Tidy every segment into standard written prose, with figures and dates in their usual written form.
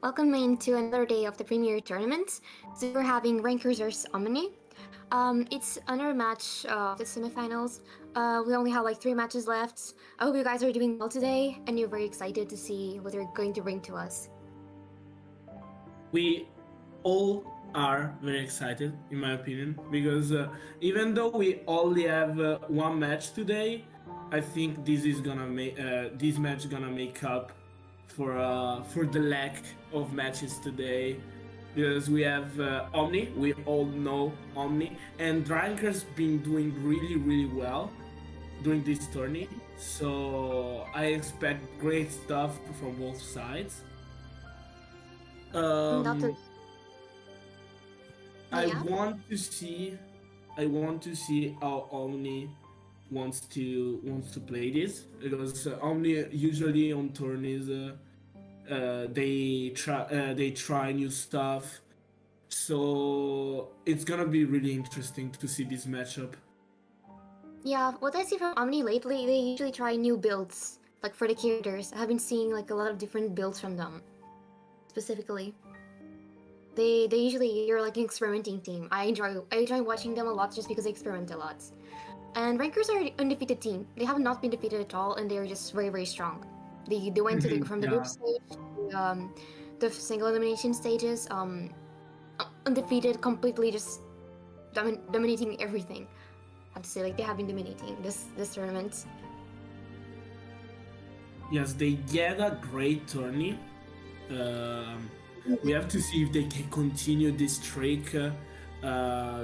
Welcome into another day of the Premier Tournament. So we're having Rankers vs Omni. It's another match of the semifinals. We only have like 3 matches left. I hope you guys are doing well today, and you're very excited to see what they're going to bring to us. We all are very excited, in my opinion, because even though we only have one match today, I think this match gonna make up for the lack of matches today. Because we have Omni, we all know Omni, and Dranker's been doing really well during this tourney. So I expect great stuff from both sides. Not to, Um, I yeah. want to see I want to see how Omni wants to play this, because Omni usually on tourneys they try new stuff, so it's gonna be really interesting to see this matchup. Yeah, what I see from Omni lately, they usually try new builds, like for the characters. I have been seeing like a lot of different builds from them, specifically. They usually you're like an experimenting team. I enjoy watching them a lot just because they experiment a lot. And Rankers are an undefeated team. They have not been defeated at all, and they're just very strong. They went to from the group Yeah. stage to the single elimination stages, undefeated, completely just dominating everything. I have to say, like they have been dominating this tournament. Yes, they get a great tourney. Um, we have to see if they can continue this streak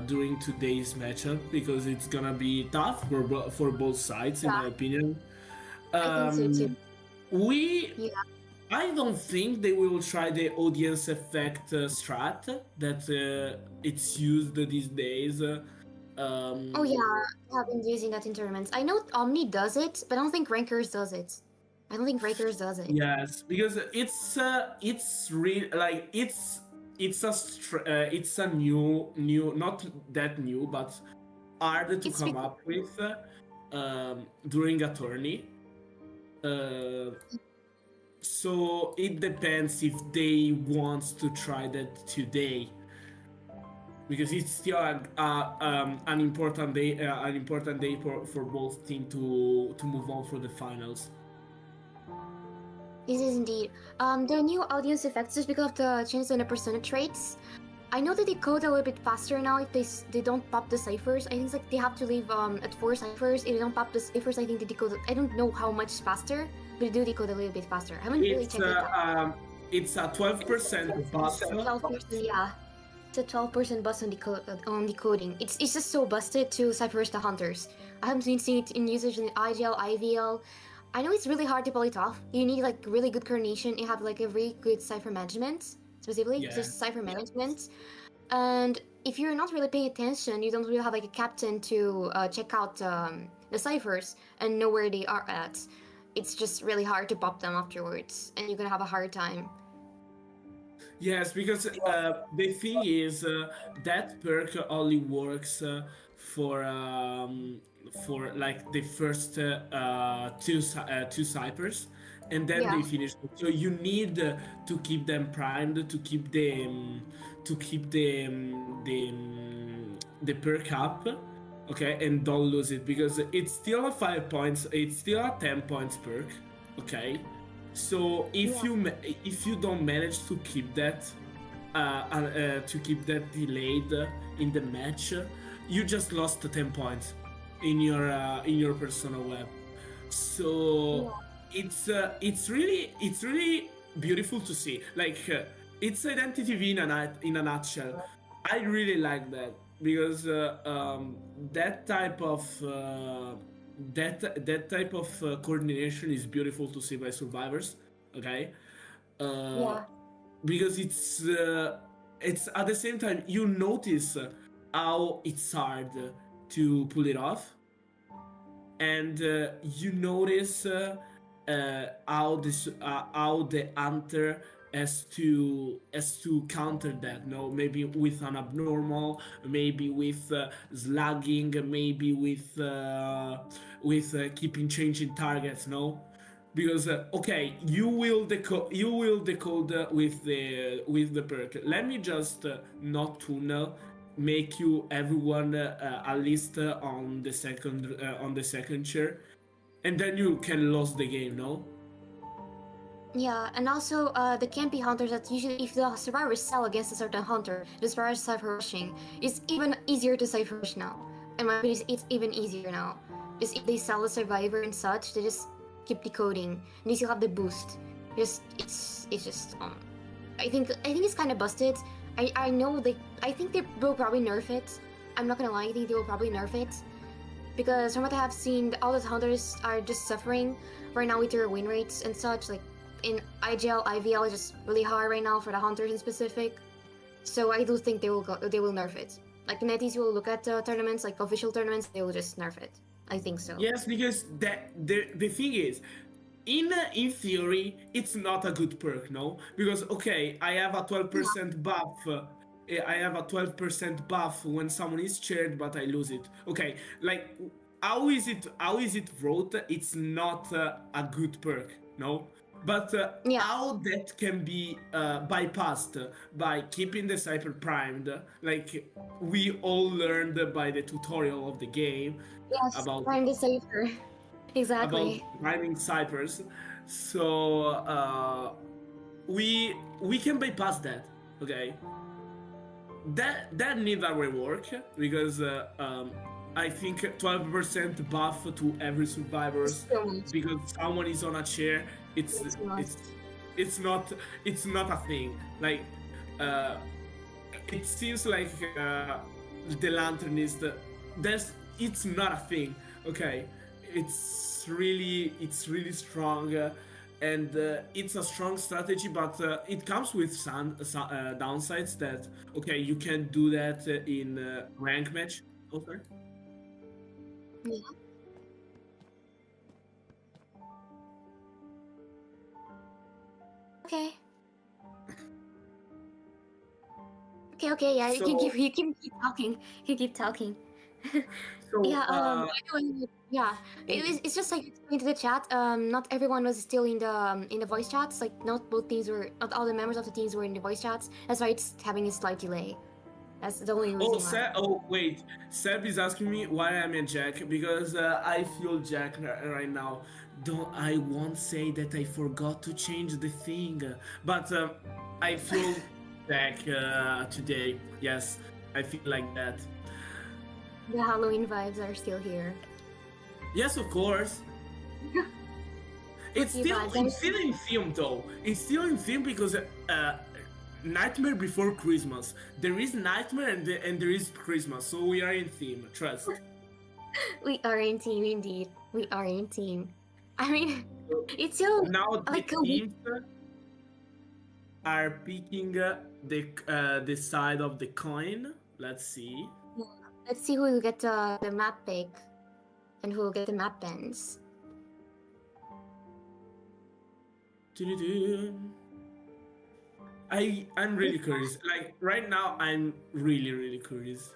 during today's matchup, because it's gonna be tough for both sides, in Yeah, my opinion. I think so too. Um, we Yeah. I don't think they will try the audience effect strat that it's used these days. Oh Um, yeah, I have been using that in tournaments. I know Omni does it, but I don't think Rankers does it. I don't think Rankers does it. yes, because it's real, like it's a new, not that new, but hard to It's come up with during a tourney. Uh, so it depends if they want to try that today, because it's still an important day for both teams to move on for the finals. This is indeed. The new audience effects is because of the change in the persona traits. I know that they code a little bit faster now if they don't pop the ciphers. I think it's like they have to leave at 4 ciphers. If they don't pop the ciphers, I think they decode. I don't know how much faster, but they do decode a little bit faster. I haven't really It's checked it out. it's a 12% buff. 12%, yeah. It's a 12% bust on decoding. It's just so busted to ciphers the hunters. I haven't been seeing it in usage in IGL, IVL. I know it's really hard to pull it off. You need like really good coordination. You have like a really good cipher management, specifically Yeah. just cipher management. And if you're not really paying attention, you don't really have like a captain to check out the ciphers and know where they are at. It's just really hard to pop them afterwards, and you're gonna have a hard time. Yes, because the thing is that perk only works for like the first two ciphers, and then Yeah. they finish. So you need to keep them primed, to keep the perk up, okay, and don't lose it, because it's still a 5 points. It's still a 10 points perk, okay. So Yeah. if you don't manage to keep that delayed in the match, you just lost 10 points in your persona web. So it's really beautiful to see. Like it's identity V in a nutshell. I really like that, because that type of that type of coordination is beautiful to see by survivors. Okay, uh, Yeah. because it's at the same time you notice how it's hard to pull it off, and you notice how the hunter has to counter that. No, maybe with an abnormal, maybe with slugging, maybe with keeping changing targets. No, because okay, you will decode with the perk. Let me just not tunnel, make you everyone a list on the second chair, and then you can lose the game. No. Yeah, and also the campy hunters that usually if the survivors sell against a certain hunter, the survivors cypher rushing, it's even easier to cypher rush now. In my opinion, it's even easier now. Just if they sell a survivor and such, they just keep decoding, and you still have the boost. Just it's just I think it's kind of busted. I know I think they will probably nerf it. I'm not gonna lie, I think they will probably nerf it because from what I have seen, all the hunters are just suffering right now with their win rates and such. Like in IGL, IVL is just really hard right now for the hunters in specific. So I do think they will nerf it. Like netties will look at tournaments, like official tournaments, they will just nerf it. I think so. Yes, because the thing is, in theory, it's not a good perk, no? Because okay, I have a 12% buff. I have a 12% buff when someone is chaired, but I lose it. Okay, like how is it wrote? It's not a good perk, no? But Yeah. how that can be bypassed by keeping the cypher primed, like we all learned by the tutorial of the game Yes, about trying to save her. Exactly. priming ciphers. So we can bypass that. Okay, that needs a rework because I think 12% buff to every survivors So much. because someone is on a chair. It's It's not. it's it's not it's not a thing. Like uh, it seems like the lantern is there's it's not a thing. Okay, it's really strong. And it's a strong strategy, but it comes with some downsides that okay, you can do that in rank match. Okay. Yeah. Okay. Okay, yeah, So you can keep talking. You keep talking. so Yeah, anyway, yeah, it's just like explained to the chat. Not everyone was still in the voice chats. Like, not all the members of the teams were in the voice chats. That's why it's having a slight delay. That's the only oh reason why. Seb, oh wait, Seb is asking me why I'm a Jack because I feel Jack right now. Don't I won't say that I forgot to change the thing, but I feel Jack today. Yes, I feel like that. The Halloween vibes are still here. Yes, of course. Spooky vibes. It's still in theme though. It's still in theme because Nightmare Before Christmas. There is Nightmare and there is Christmas, so we are in theme. Trust. We are in team, indeed. We are in team. I mean, it's still Now the like a week. teams are picking the side of the coin. Let's see. Let's see who will get the map pick and who will get the map bans. I'm really curious. Like right now, I'm really curious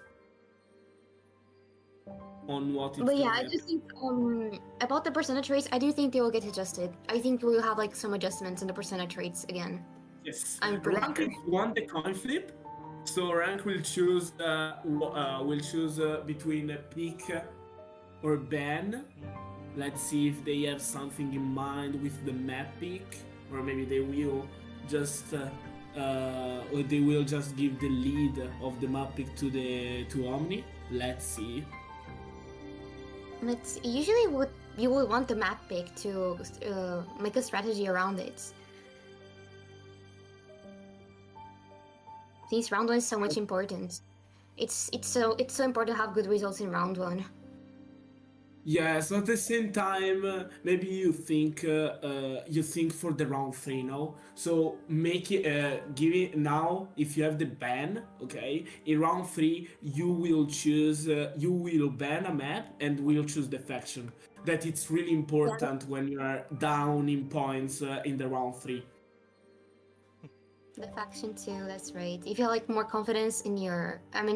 on what it's But yeah, gonna I do think about the percentage rates, I do think they will get adjusted. I think we'll have like some adjustments in the percentage rates again. Yes. I'm Rank predicting. won the coin flip, so rank will choose between a pick or ban. Let's see if they have something in mind with the map pick, or maybe they will just or they will just give the lead of the map pick to Omni. Let's see. But usually what you will want the map pick to make a strategy around it. Since round one is so much important. It's so important to have good results in round one. Yes, at the same time, maybe you think for the round three, no? So make it give it now. If you have the ban, okay, in round three you will choose you will ban a map and will choose the faction. That it's really important when you are down in points in the round three. The faction too, that's right. If you have like more confidence in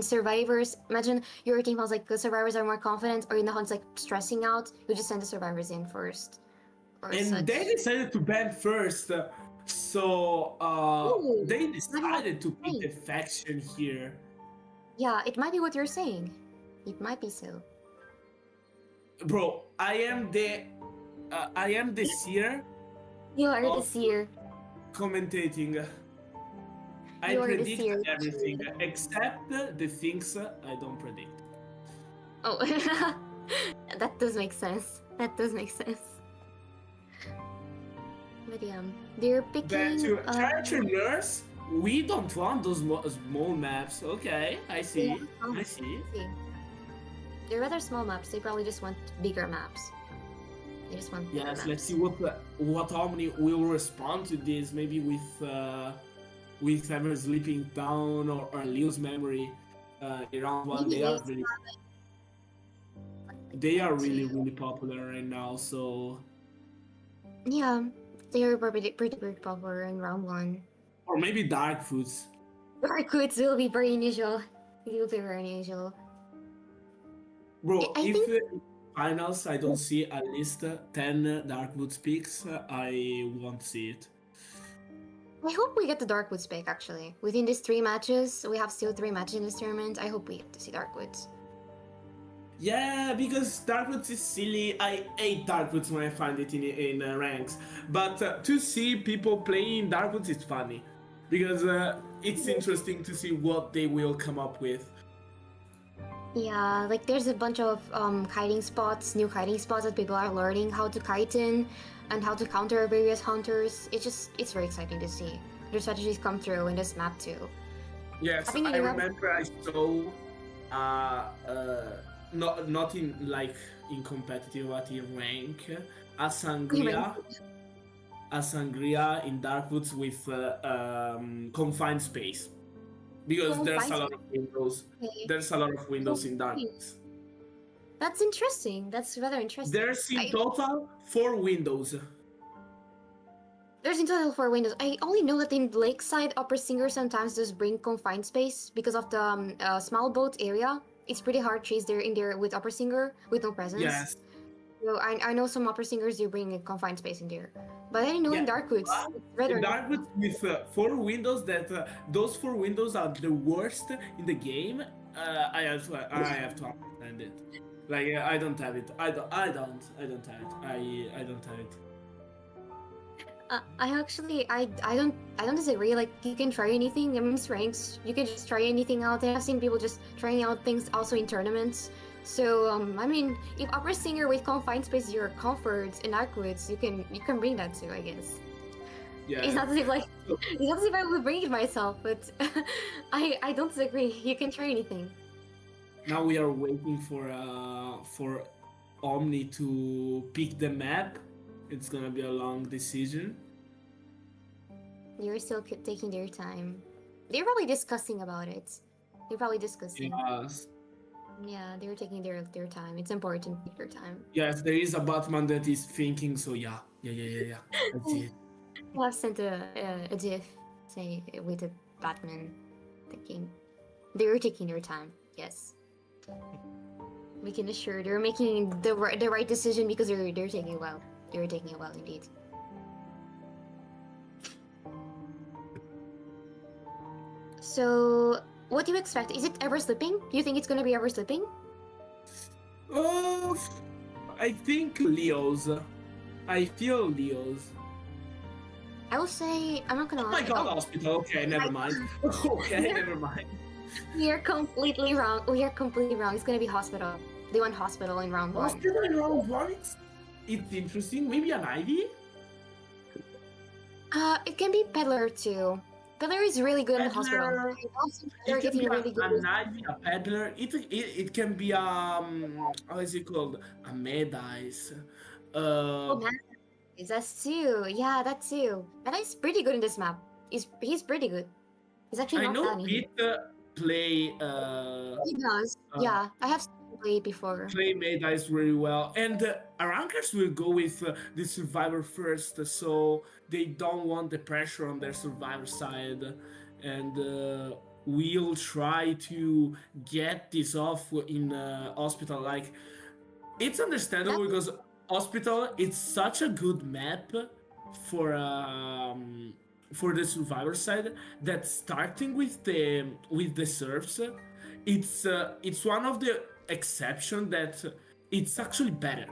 survivors, imagine your team has like the survivors are more confident or in the hunt's like stressing out, you just send the survivors in first. or And such. they decided to ban first. So Ooh, they might be what decided to you're pick the saying. faction here. Yeah, it might be what you're saying. It might be so. Bro, I am the seer You are the of seer. commentating. I You are the predict seer. everything except the things I don't predict. Oh, that does make sense. That does make sense. But yeah, they're But picking. to character nurse, we don't want those small maps. Okay, I Yeah, see. I see. see. They're rather small maps. They probably just want bigger maps. They just want bigger Yes, let's maps. see what Omni will respond to this. Maybe with ever sleeping down or lose memory in round one. Maybe They are that really too. really popular right now. So Yeah, they're pretty popular in round one. or maybe dark foods. Darkwoods will be very unusual. It will be very unusual. Bro, I if think finals I don't see at least 10 Darkwoods picks, I won't see it. I hope we get the Darkwoods pick actually. Within these 3 matches, we have still 3 matches in this tournament. I hope we get to see Darkwoods. Yeah, because Darkwoods is silly. I hate Darkwoods when I find it in ranks. But to see people playing Darkwoods is funny. Because it's interesting to see what they will come up with. Yeah, like there's a bunch of kiting spots, new kiting spots that people are learning how to kite in and how to counter various hunters. It's very exciting to see their strategies come through in this map too. Yes, Happy New I Year, remember I saw not in like in competitive but in rank a sangria in Darkwoods with confined space because there's a lot of windows. Okay. There's a lot of windows in Okay. Darkwoods. That's interesting. That's rather interesting. There's in total 4 windows. There's in total 4 windows. I only know that in Lakeside, Upper Singer sometimes does bring confined space because of the small boat area. It's pretty hard chase there in there with Upper Singer with no presence. Yes. So I know some Upper Singers do bring a confined space in there, but I didn't know in Yeah. Darkwoods. In Darkwoods with 4 windows that those 4 windows are the worst in the game. I have to understand it. Like I don't have it. I don't have it. I don't have it. I don't disagree. Like you can try anything. I mean, it's ranks. You can just try anything out. And I've seen people just trying out things also in tournaments. So I mean, if Upper Singer with confined space is your comfort in Darkwoods, you can bring that too, I guess. Yeah. It's not as if I would bring it myself, but I don't disagree. You can try anything. Now we are waiting for Omni to pick the map. It's gonna be a long decision. You're still taking their time. They're probably discussing about it. They're probably discussing. Yes. Yeah, they're taking their time. It's important to take your time. Yes, there is a Batman that is thinking. So yeah. That's it. I've sent a GIF, say with a Batman thinking. They're taking their time. Yes. We can assure they're making the right decision because they're taking it well. They're taking it well indeed. So, what do you expect? Is it ever slipping? Do you think it's gonna be ever slipping? I think Leo's. I feel Leo's. I will say I'm not gonna. Oh my god, hospital. Okay, never mind. Okay, never mind. We are completely wrong. We are completely wrong. It's gonna be hospital. They want hospital in round 1. Hospital in round 1? It's interesting. Maybe an Ivy? It can be peddler too. Peddler is really good in the hospital. It can be an Ivy, a peddler. It can be how is it called? A Medice. That's too. Yeah, that too. That is pretty good in this map. He's pretty good. He's actually not I know bad. Pete play. He does. Yeah, I have seen him play before. Play Medice really well, and Arankers will go with the survivor first, so they don't want the pressure on their survivor side, and we'll try to get this off in hospital. Like, it's understandable because Hospital, it's such a good map for the survivor side that starting with the serfs, it's one of the exception that it's actually better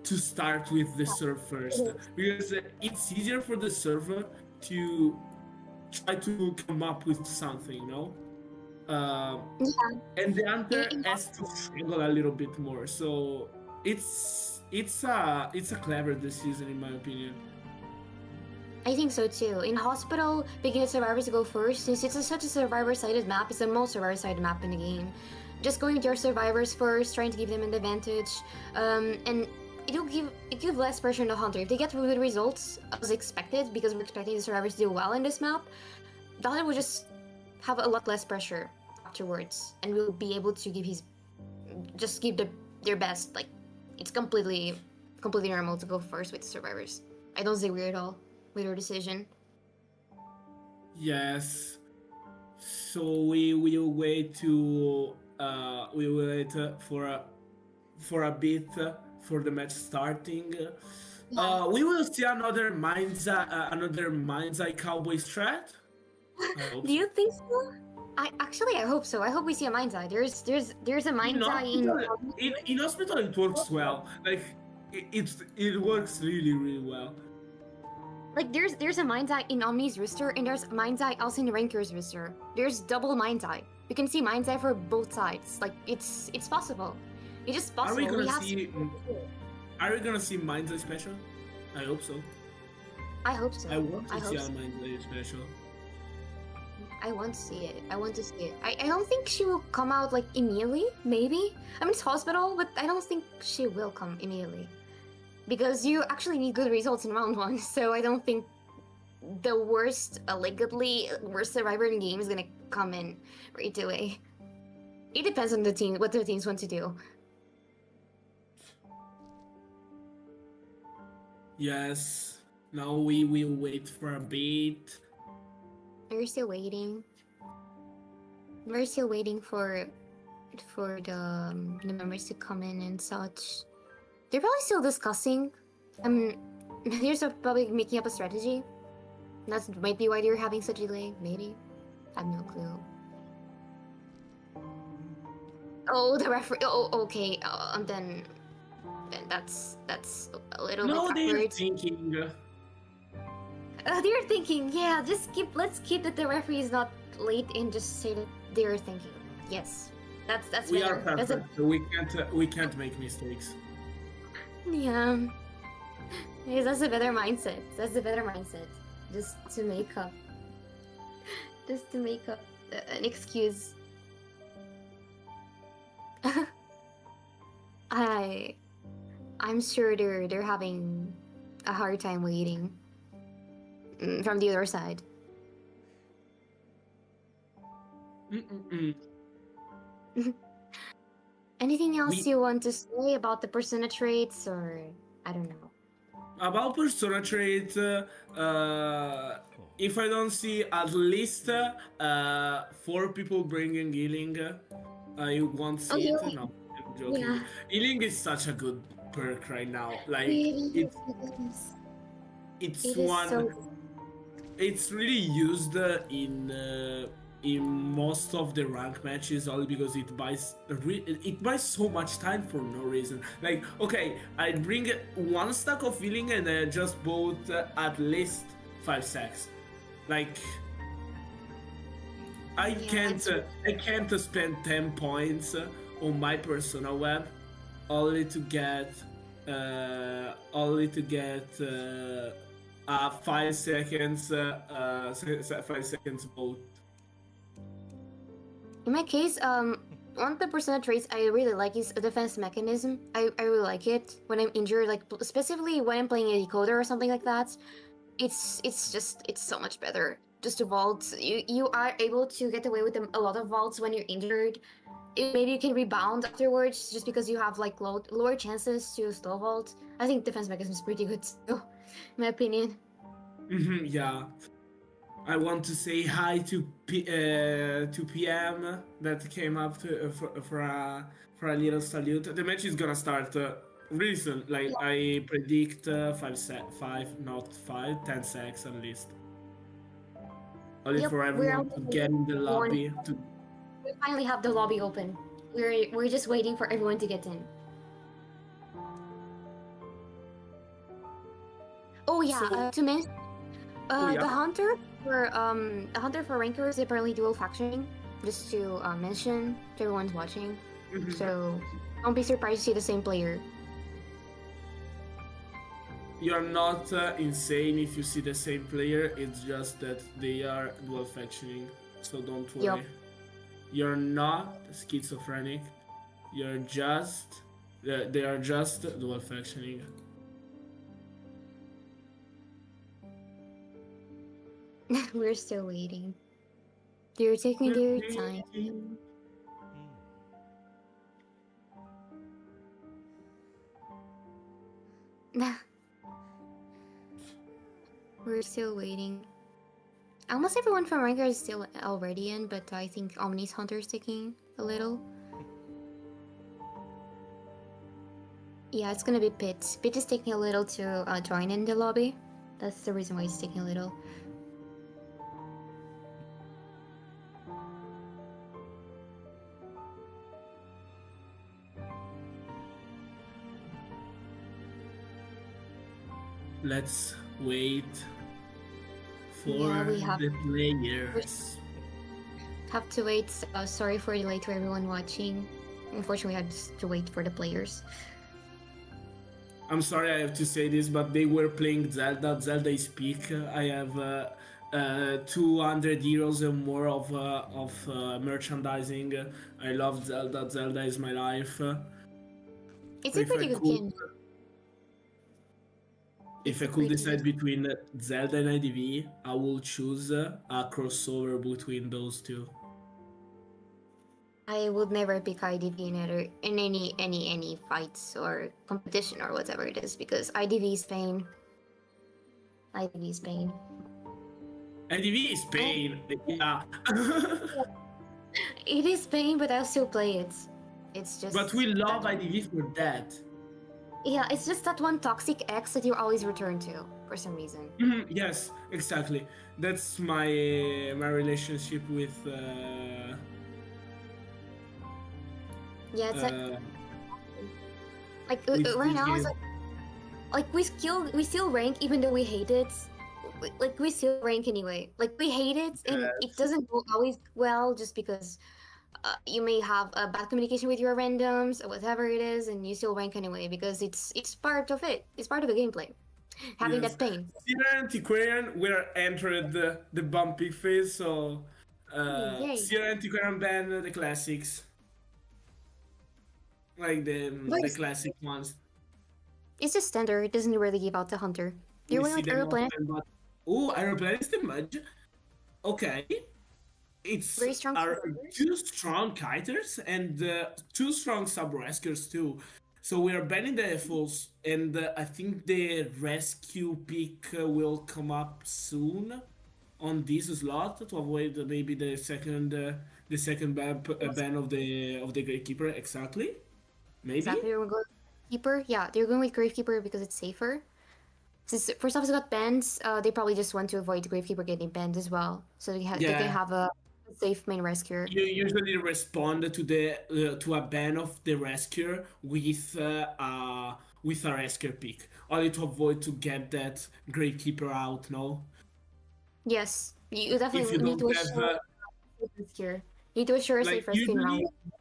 to start with the serve It first is. because it's easier for the server to try to come up with something, you know. Uh, Yeah. and the hunter In has to struggle a little bit more. So it's a clever decision in my opinion. I think so too. In hospital, picking the survivors to go first, since it's such a survivor-sided map, it's the most survivor-sided map in the game. Just going with your survivors first, trying to give them an advantage, and it give less pressure on the hunter. If they get good results as expected, because we're expecting the survivors to do well in this map, the hunter will just have a lot less pressure afterwards, and will be able to give their best. Like it's completely normal to go first with the survivors. I don't see weird at all with your decision. Yes. So we will wait to we will wait for a bit for the match starting. Yeah. We will see another Mind's Eye Cowboy strat. I hope Do so. you think so? I hope so. I hope we see a mind's eye. There's a In mind's eye in hospital, in hospital it works well. Like it works really well. like there's a mind's eye in Omni's rooster, and there's mind's eye also in Ranker's rooster. There's double mind's eye. You can see mind's eye for both sides. Like it's possible. It's just Are we possible. We gonna have see? Are we gonna see Mind's Eye special? I hope so. I hope so. I want to I see hope a so. Mind's Eye special. I want to see it. I want to see it. I don't think she will come out like immediately. Maybe. I mean it's hospital, but I don't think she will come immediately. Because you actually need good results in round one, so I don't think the worst, allegedly worst survivor in the game is gonna come in right away. It depends on the team, what the teams want to do. Yes. Now we will wait for a bit. We're still waiting. We're still waiting for the members to come in and such. They're probably still discussing. They're still probably making up a strategy. That's might be why they're having such a delay. Maybe. I have no clue. Oh, the referee. Oh, okay. Then that's a little No, bit they're backwards. thinking. They're thinking. Yeah, let's keep that the referee is not late and just say that they're thinking. Yes, that's We better. are That's a, perfect. So we can't make mistakes. yeah. Yes, that's a better mindset. That's a better mindset. Just to make up. Just to make up an excuse. I'm sure they're having a hard time waiting from the other side. Mm-mm-mm. Anything else We you want to say about the persona traits, or I don't know. about persona trait. If I don't see at least 4 people bringing healing, I won't Oh, see it. healing. No, I'm joking. Yeah. Healing is such a good perk right now. Like It it's is. it's It is one. so. It's really used in most of the rank matches only because it buys so much time for no reason. Like, okay, I bring 1 stack of healing and I just bought at least 5 stacks. Like, I Yeah, can't it's- I can't spend 10 points on my persona web only to get 5 seconds 5 seconds vote. In my case, one of the persona traits I really like is a defense mechanism. I really like it when I'm injured, like specifically when I'm playing a decoder or something like that. It's so much better. Just to vault, you are able to get away with a lot of vaults when you're injured. Maybe you can rebound afterwards just because you have like lower chances to slow vault. I think defense mechanism is pretty good too, in my opinion. Yeah, I want to say hi to PM that came up to, for a little salute. The match is gonna start Really soon. Like I predict 5, not 5, 10 seconds at least. Only Yep, for we're everyone to only get in the one. lobby. To We finally have the lobby open. We're just waiting for everyone to get in. Oh yeah, so to mention, oh yeah. the hunter for rankers is apparently dual factioning. Just to mention to everyone's watching, Mhm. so don't be surprised to see the same player. You're not insane if you see the same player. It's just that they are dual factioning. So don't Yup. worry. You're not schizophrenic. You're just they are just dual factioning. We're still waiting. They're taking their time. We're still waiting. Almost everyone from Ranker is still already in, but I think Omni's Hunter is taking a little. Yeah, it's gonna be Pit. Pit is taking a little to join in the lobby. That's the reason why he's taking a little. Let's wait for Yeah, we have the players. to wait. Sorry for the delay to everyone watching. Unfortunately, I had to wait for the players. I'm sorry I have to say this, but they were playing Zelda. Zelda is peak. I have 200 euros and more of merchandising. I love Zelda. Zelda is my life. It's a If I pretty good could, game. if It's I a could pretty decide good. between Zelda and IDV, I will choose a crossover between those two. I would never pick IDV in any fights or competition or whatever it is because IDV is pain. IDV is pain. IDV is pain. Yeah. It is pain, but I'll still play it. It's But just we love that. IDV for that. Yeah, it's just that one toxic ex that you always return to for some reason. Yes, exactly. That's my relationship with Yeah, it's uh, like with right this now it's game. like we still rank even though we hate it. Like we still rank anyway. Like we hate it and it Yes. doesn't go always well just because you may have a bad communication with your randoms or whatever it is, and you still rank anyway because it's part of it. It's part of the gameplay. Having Yes. that pain. Sierra Antiquarian, we're entered the bumpy phase, so Yay! Sierra Antiquarian ban the classics, like But the classic ones. it's just standard. It doesn't really give out the hunter. You're We going see with them Aeroplanet. often, but oh, Aeroplane is the mud. Okay, it's Very strong are survivors. two strong kiters and two strong sub rescuers too. So we are banning the FOs, and I think the rescue pick will come up soon on this slot to avoid maybe the second ban of the gatekeeper. Exactly, maybe. Exactly. They're going with Keeper. Yeah, they're going with Gravekeeper because it's safer. Since first officer got banned, they probably just want to avoid Gravekeeper getting banned as well, so they can Yeah, have a safe main rescuer. you usually respond to the to a ban of the rescuer with a rescue pick, only to avoid to get that gatekeeper out. No, Yes, you if you definitely need don't to have assure a safe rescuer. You need to assure a like safe rescue in round usually one.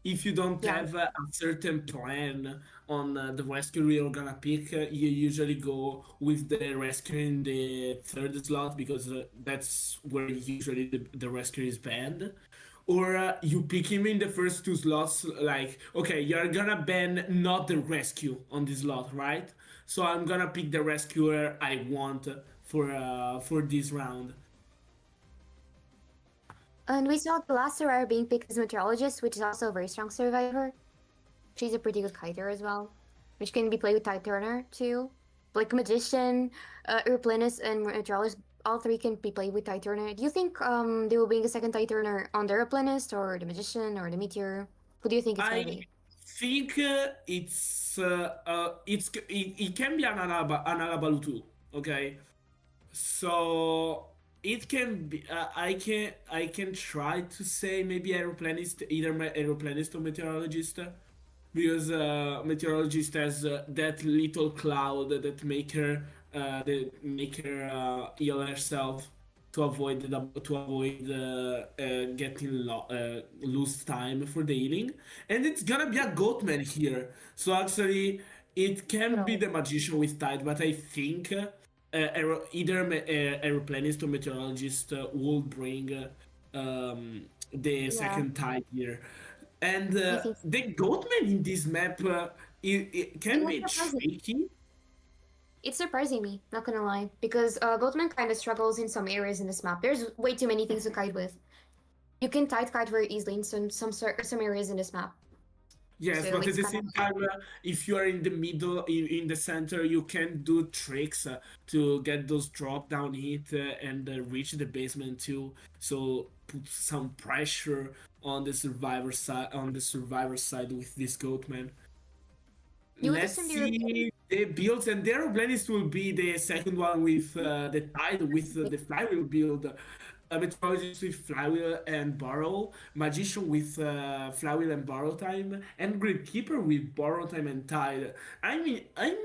if you don't Yeah, have a certain plan on the rescue you're gonna pick, you usually go with the rescue in the third slot because that's where usually the rescue is banned. Or you pick him in the first two slots, like, okay, you're gonna ban not the rescue on this slot, right? So I'm gonna pick the rescuer I want for this round. and we saw the last survivor being picked as Meteorologist, which is also a very strong survivor. She's a pretty good kiter as well, which can be played with Ty Turner too. Like Magician, Urplinus, and Meteorologist, all three can be played with Ty Turner. Do you think they will bring a second Ty Turner on the Urplinus, or the Magician, or the Meteor? Who do you think it's gonna I be? think it can be an Alabalu too. Okay, so it can be. I can try to say maybe aeroplanist, either aeroplanist or meteorologist, because meteorologist has that little cloud that make her heal herself to avoid getting lose time for the healing, and it's gonna be a goatman here. So actually, it can be No. the magician with tide, but I think either aeroplanist or meteorologist will bring the Yeah, second tide here. And I think so. the goatman in this map, it It can was be surprising. tricky. It's surprising me, not gonna lie, because Goatman kind of struggles in some areas in this map. There's way too many things to kite with. You can tight kite very easily in some areas in this map, Yes, so but at it's the kind of same time, if you are in the middle, in the center, you can do tricks to get those drop down hit and reach the basement too. So put some pressure on the survivor side. On the survivor side with this goatman. you would Let's assume they're see the builds, and the aeroplanist will be the second one with the tide with the flywheel build. A meteorologist with flywheel and borrow, magician with flywheel and borrow time, and gravekeeper with borrow time and tide. I mean, I'm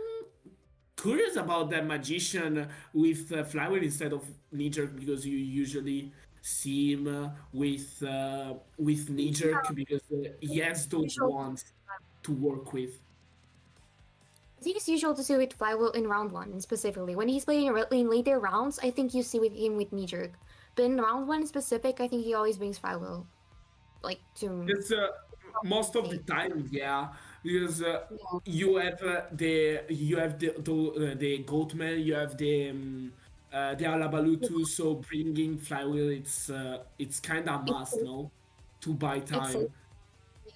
curious about that magician with flywheel instead of knee jerk, because you usually see him with knee jerk because he has those usual. ones to work with. I think it's usual to see with Flywheel in round one, specifically. When he's playing in later rounds, I think you see with him with knee jerk. But in round one specific, I think he always brings Flywheel, like to It's most of the compensate. time, yeah, because Yeah, you have the Goatman, you have the Alabalu yeah. too. So bringing flywheel, it's kind of It's must, safe. no, to buy It's safe. time. Yeah.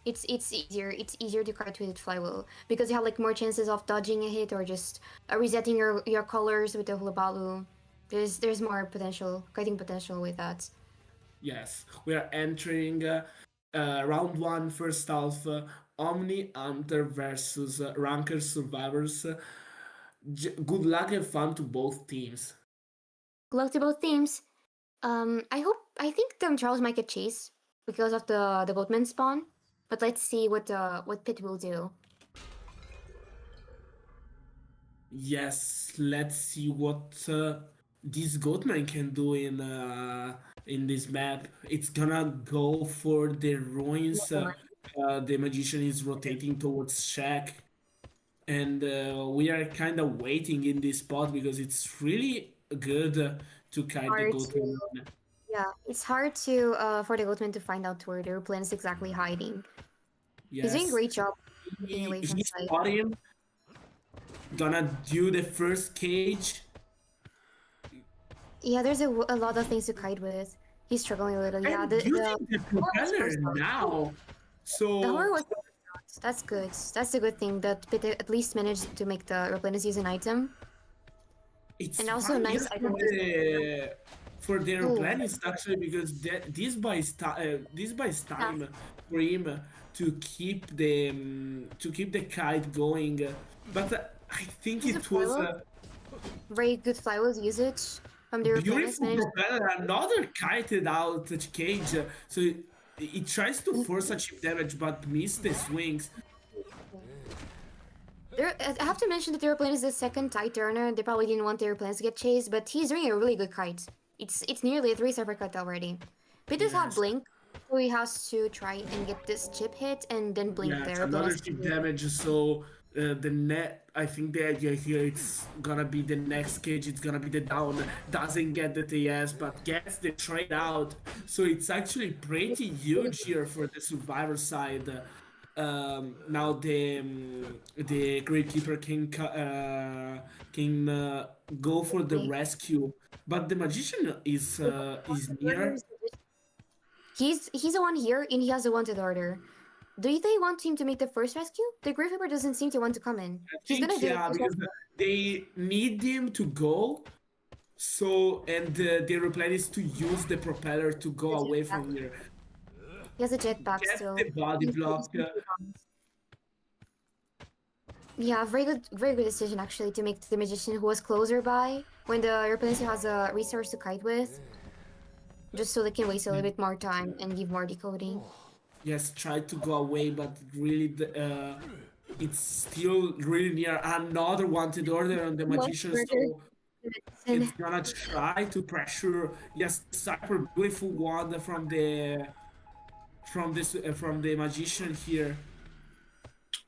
It's easier. It's easier to kite with Flywheel because you have like more chances of dodging a hit or just resetting your colors with the Hulabalu. There's more potential, kiting potential with that. Yes, we are entering round one, first half. Omni Hunter versus Ranker Survivors. Good luck and fun to both teams. Good luck to both teams. I think Charles might get chased because of the boatman spawn, but let's see what Pit will do. Yes, let's see what this Goatman can do in this map. It's gonna go for the ruins. The magician is rotating towards Shack, and we are kind of waiting in this spot because it's really good to kite the Hard to Goatman. Yeah, it's hard to for the boatman to find out where their plan is exactly hiding. He's doing a Yes, great job keeping away from he sight. spot him. Gonna do the first cage. Yeah, there's a lot of things to kite with. He's struggling a little. Yeah, And using the horror was propeller forced out. now. The horror So was forced out. That's good. That's a good thing that Pit at least managed to make the airplanes use an item. it's And also a fun nice here item. for the Ooh, airplane is actually because this buys yeah. time for him to keep the kite going. But I think Use of it was flywheel. a Very good flywheel usage from the airplanes. beautiful Managed. propeller, another kited out cage. So it tries to force a chip damage but miss the swings. I have to mention that the airplane is the second tight turner. They probably didn't want the airplanes to get chased, but he's doing a really good kite. It's nearly a 3 separate kite already. Pit does have Yes. blink, so he has to try and get this chip hit and then blink the Yes, airplane. another chip damage. So the net, I think the idea here it's gonna be the next cage. It's gonna be the down. Doesn't get the TS, but gets the trade out. So it's actually pretty huge here for the survivor side. Now the Gravekeeper can go for the rescue, but the magician is near. He's the one here, and he has the wanted order. Do they want him to make the first rescue? The Grave Reaper doesn't seem to want to come in. I He's gonna think do yeah, this because rescue. they need him to go. So and their plan is to use the propeller to go away from here. He has a jetpack Get still. the body block. Yeah, very good decision actually to make the magician who was closer by when your opponent has a resource to kite with, just so they can waste a little bit more time and give more decoding. Yes, try to go away, but really, it's still really near another wanted order on the Much magician, further. so it's gonna try to pressure. Yes, the super beautiful one from the magician here.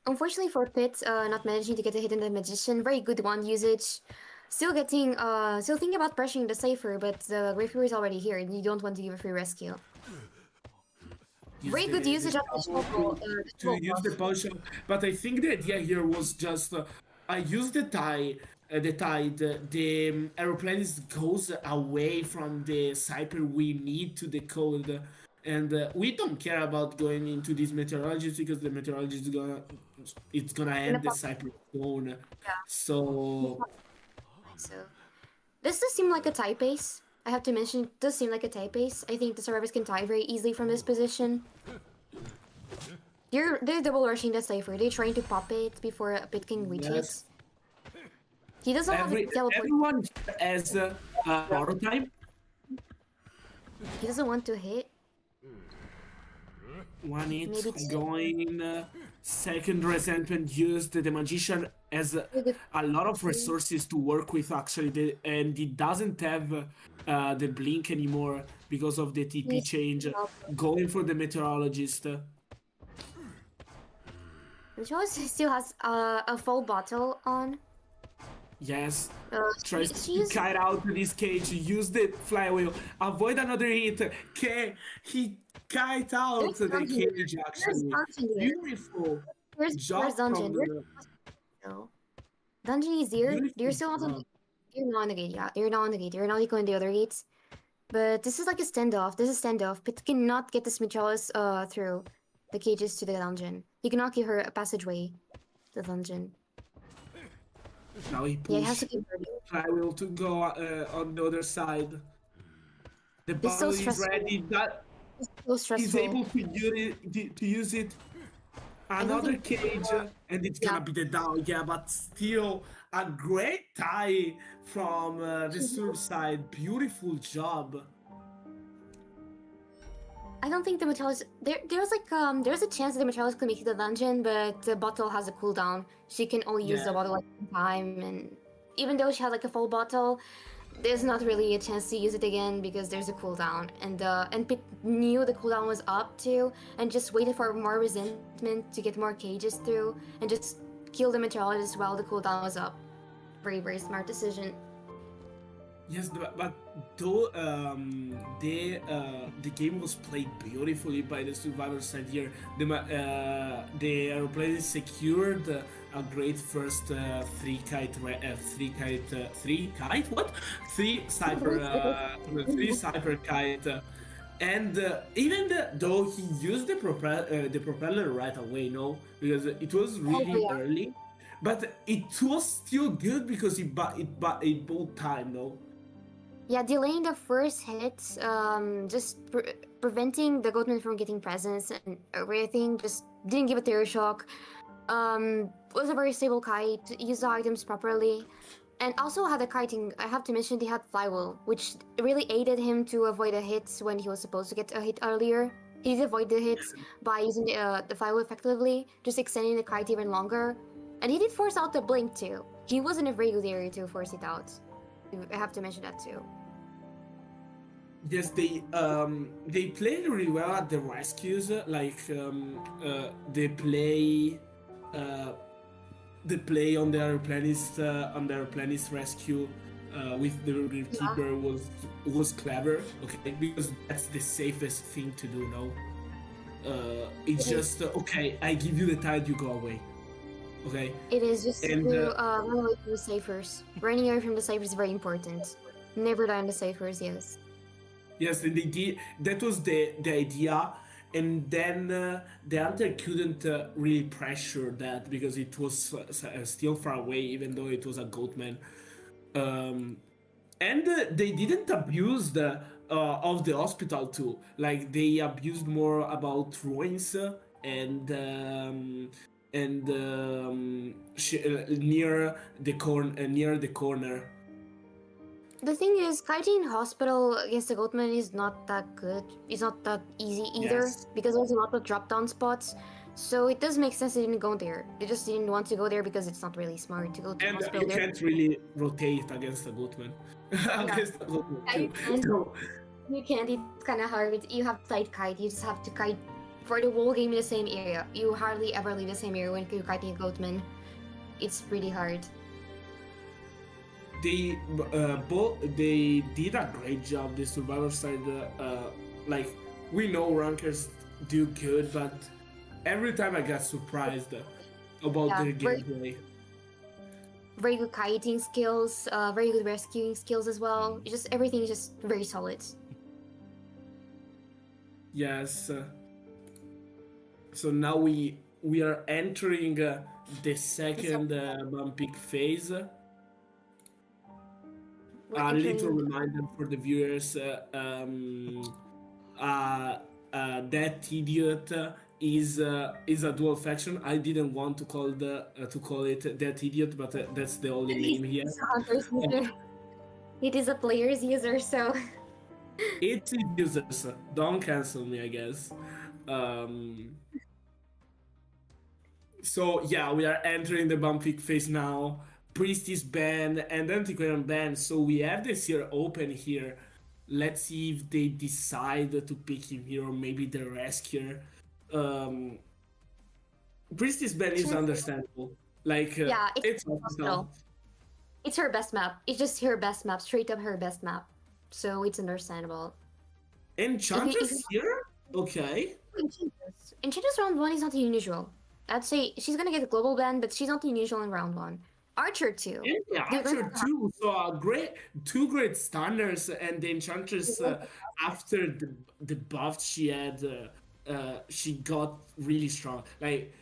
Unfortunately for Pitt, not managing to get a hit in the magician, very good wand usage. Still thinking about pressuring the Cypher, but the Grave Fury is already here, and you don't want to give a free rescue. Use Very good the usage of the shovel to shovel use the buff. potion, but I think the idea here was just I use the tide. The aeroplane goes away from the cyper we need to decode, and we don't care about going into these meteorologies because the meteorology is gonna Gonna end the pop. cyper zone. Yeah. So So this does seem like a tie pace. I have to mention, it does seem like a tie pace. I think the survivors can tie very easily from this position. They're double rushing the Cypher. They're trying to pop it before a Pit can reach it. yes, He doesn't have a teleport. everyone has auto time. He doesn't want to hit. One it Maybe two. going second resentment used. The magician has a lot of resources to work with actually, and it doesn't have the blink anymore because of the TP change. Going for the meteorologist. Joyce still has a full bottle on. Yes. Uh, Tries to she's kite out this cage. Use the flywheel. Avoid another hit. He kite out the dungeon. cage There's actually. dungeon here. Beautiful Where's job dungeon? from the No. Dungeon is here. They're beautiful still on the job. They're not on the gate, yeah. They're not on the gate. They're not going the other gates. But this is like a standoff. This is standoff. Pit cannot get this Michalis through the cages to the dungeon. He cannot give her a passageway to the dungeon. Now he Yeah, he has pushed to keep burning. Flywheel to go on the other side. The It's so bottle is stressful. ready. That It's so stressful. he's able to use it. Another think- cage, and it's Yeah. gonna be the down. Yeah, but still a great tie from the Surf side. Beautiful job. I don't think the Metallis there's a chance that the Metallis can make it to the dungeon, but the bottle has a cooldown. She can only use the Yeah. bottle like one time, and even though she has like a full bottle, there's not really a chance to use it again because there's a cooldown. And Pit knew the cooldown was up too, and just waited for more resentment to get more cages through, and just kill the Meteorologist while the cooldown was up. Very smart decision. Yes, but though the game was played beautifully by the survivor side here. The aeroplane secured a great first three cyber kite. And even though he used the propeller right away, no, because it was really yeah. early, but it was still good because it bought time, no. Yeah, delaying the first hit, just preventing the Goatman from getting presents and everything, just didn't give a terror shock. Was a very stable kite, used the items properly, and also had a kiting. I have to mention they had flywheel, which really aided him to avoid a hit when he was supposed to get a hit earlier. He did avoid the hits by using the flywheel effectively, just extending the kite even longer. And he did force out the blink too. He was in a very good area to force it out. I have to mention that too. Yes, they played really well at the rescues. Like the play on the airplane's rescue with the Keeper was clever. Okay, because that's the safest thing to do. No, it's just okay. I give you the tide, you go away. Okay. It is just And, to run away from the ciphers. Running away from the ciphers is very important. Never die on the ciphers, yes. Yes, and they did. That was the idea, and then the hunter couldn't really pressure that because it was still far away, even though it was a goatman. And they didn't abuse of the hospital too. Like they abused more about ruins near the corner. The thing is, kiting in hospital against the Goatman is not that good. It's not that easy either Yes. because there's a lot of drop down spots. So it does make sense they didn't go there. They just didn't want to go there because it's not really smart to go to And hospital you there. can't really rotate against a Goatman. Yeah, Against a Goatman yeah, too. you can't. So, You can't. It's kind of hard. You have to sight kite. You just have to kite for the whole game in the same area. You hardly ever leave the same area when you're kiting a Goatman. It's pretty hard. they did a great job. The survivor side, like we know rankers do good, but every time I got surprised about Yeah, their gameplay. very good kiting skills, very good rescuing skills as well. It's just everything is just very solid. Yes. So now we are entering the second bumping phase. We're A little entering. reminder for the viewers: that idiot is a dual faction. I didn't want to call it that idiot, but that's the only name here. He's a hunter's user. It is a player's user, so It's users. Don't cancel me, I guess. Um, so yeah, we are entering the bumping phase now. Priest is banned and Antiquarian banned, so we have this here open here. Let's see if they decide to pick him here or maybe the rescuer. Um, Priest is banned is understandable. Like yeah, it's hospital. hospital. It's her best map. It's just her best map, straight up her best map. So it's understandable. Enchantress here? Okay. Enchantress round 1 is not unusual. I'd say she's gonna get a global ban, but she's not unusual in round 1. Archer too. And the Archer too. So two great stunners, and the Enchantress after the buff she had, she got really strong. Like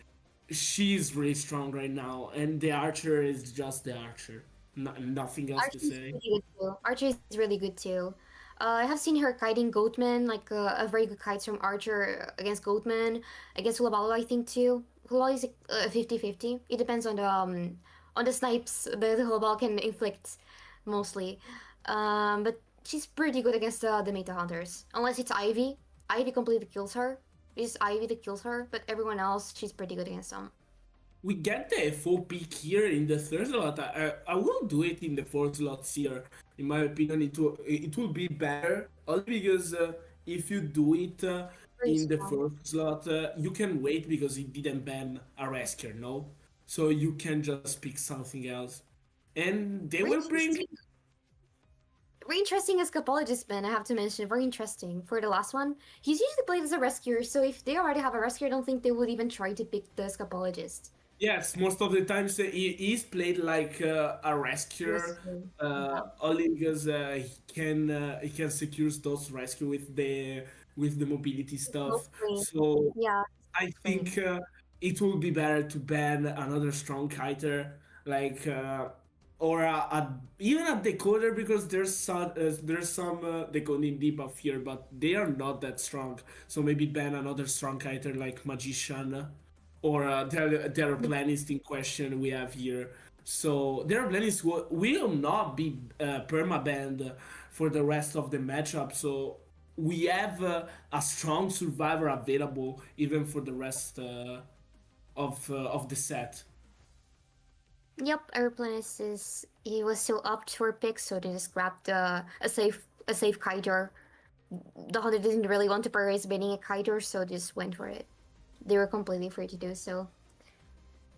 she's really strong right now, and the Archer is just the Archer. Nothing else to say. Really good too. Archer is really good too. I have seen her kiting Goatman, like a very good kites from Archer against Goatman, against Hulabalo, I think too. Hulabalo is 50-50. It depends on the snipes the Hulabalo can inflict, mostly. But she's pretty good against the meta hunters, unless it's Ivy. Ivy completely kills her. It's Ivy that kills her, but everyone else she's pretty good against them. We get the FO peak here in the third slot. I will do it in the fourth slot here. In my opinion, it will be better only because if you do it in the first slot, you can wait because it didn't ban a rescuer, no? So you can just pick something else, and they will bring. Very interesting escapologist ban, I have to mention. Very interesting. For the last one, he's usually played as a rescuer, so if they already have a rescuer, I don't think they would even try to pick the escapologist. Yes, most of the times he is played like a rescuer, only because he can secure those rescue with the mobility stuff. So yeah, I think it will be better to ban another strong kiter, like or even a decoder, because there's some decoding debuff here, but they are not that strong. So maybe ban another strong kiter like magician. Or there are planists in question we have here. So there are planists who will not be perma-banned for the rest of the matchup. So we have a strong survivor available even for the rest of the set. Yep, Airplanist he was still up for picks, so they just grabbed a safe kiter. The hunter didn't really want to prioritize banning a kiter, so just went for it. They were completely free to do so.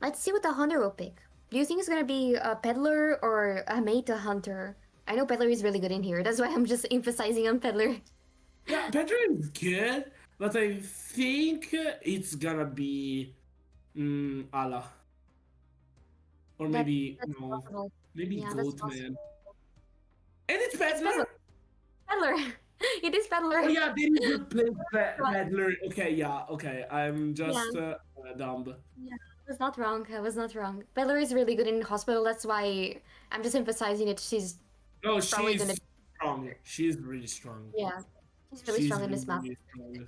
Let's see what the hunter will pick. Do you think it's gonna be a peddler or a meta hunter? I know peddler is really good in here. That's why I'm just emphasizing on peddler. Yeah, peddler is good, but I think it's gonna be Allah. Or maybe that's no, possible. maybe Yeah, Goatman. And it's peddler. Peddler. It is peddler. Oh yeah, they need to play peddler. Okay, yeah, okay. I'm just dumb. Yeah, I was not wrong. I was not wrong. Peddler is really good in hospital. That's why I'm just emphasizing it. She's No, probably gonna. strong. She's really strong. Yeah, she's really She's strong in this map. really strong.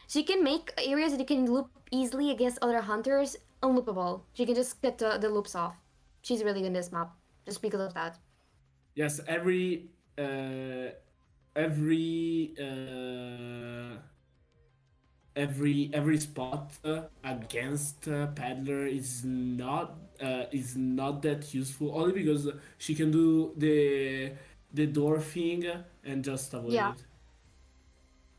She can make areas that you can loop easily against other hunters unloopable. She can just get the loops off. She's really good in this map just because of that. Yes, every every spot against Paddler is not that useful only because she can do the door thing and just avoid Yeah. it.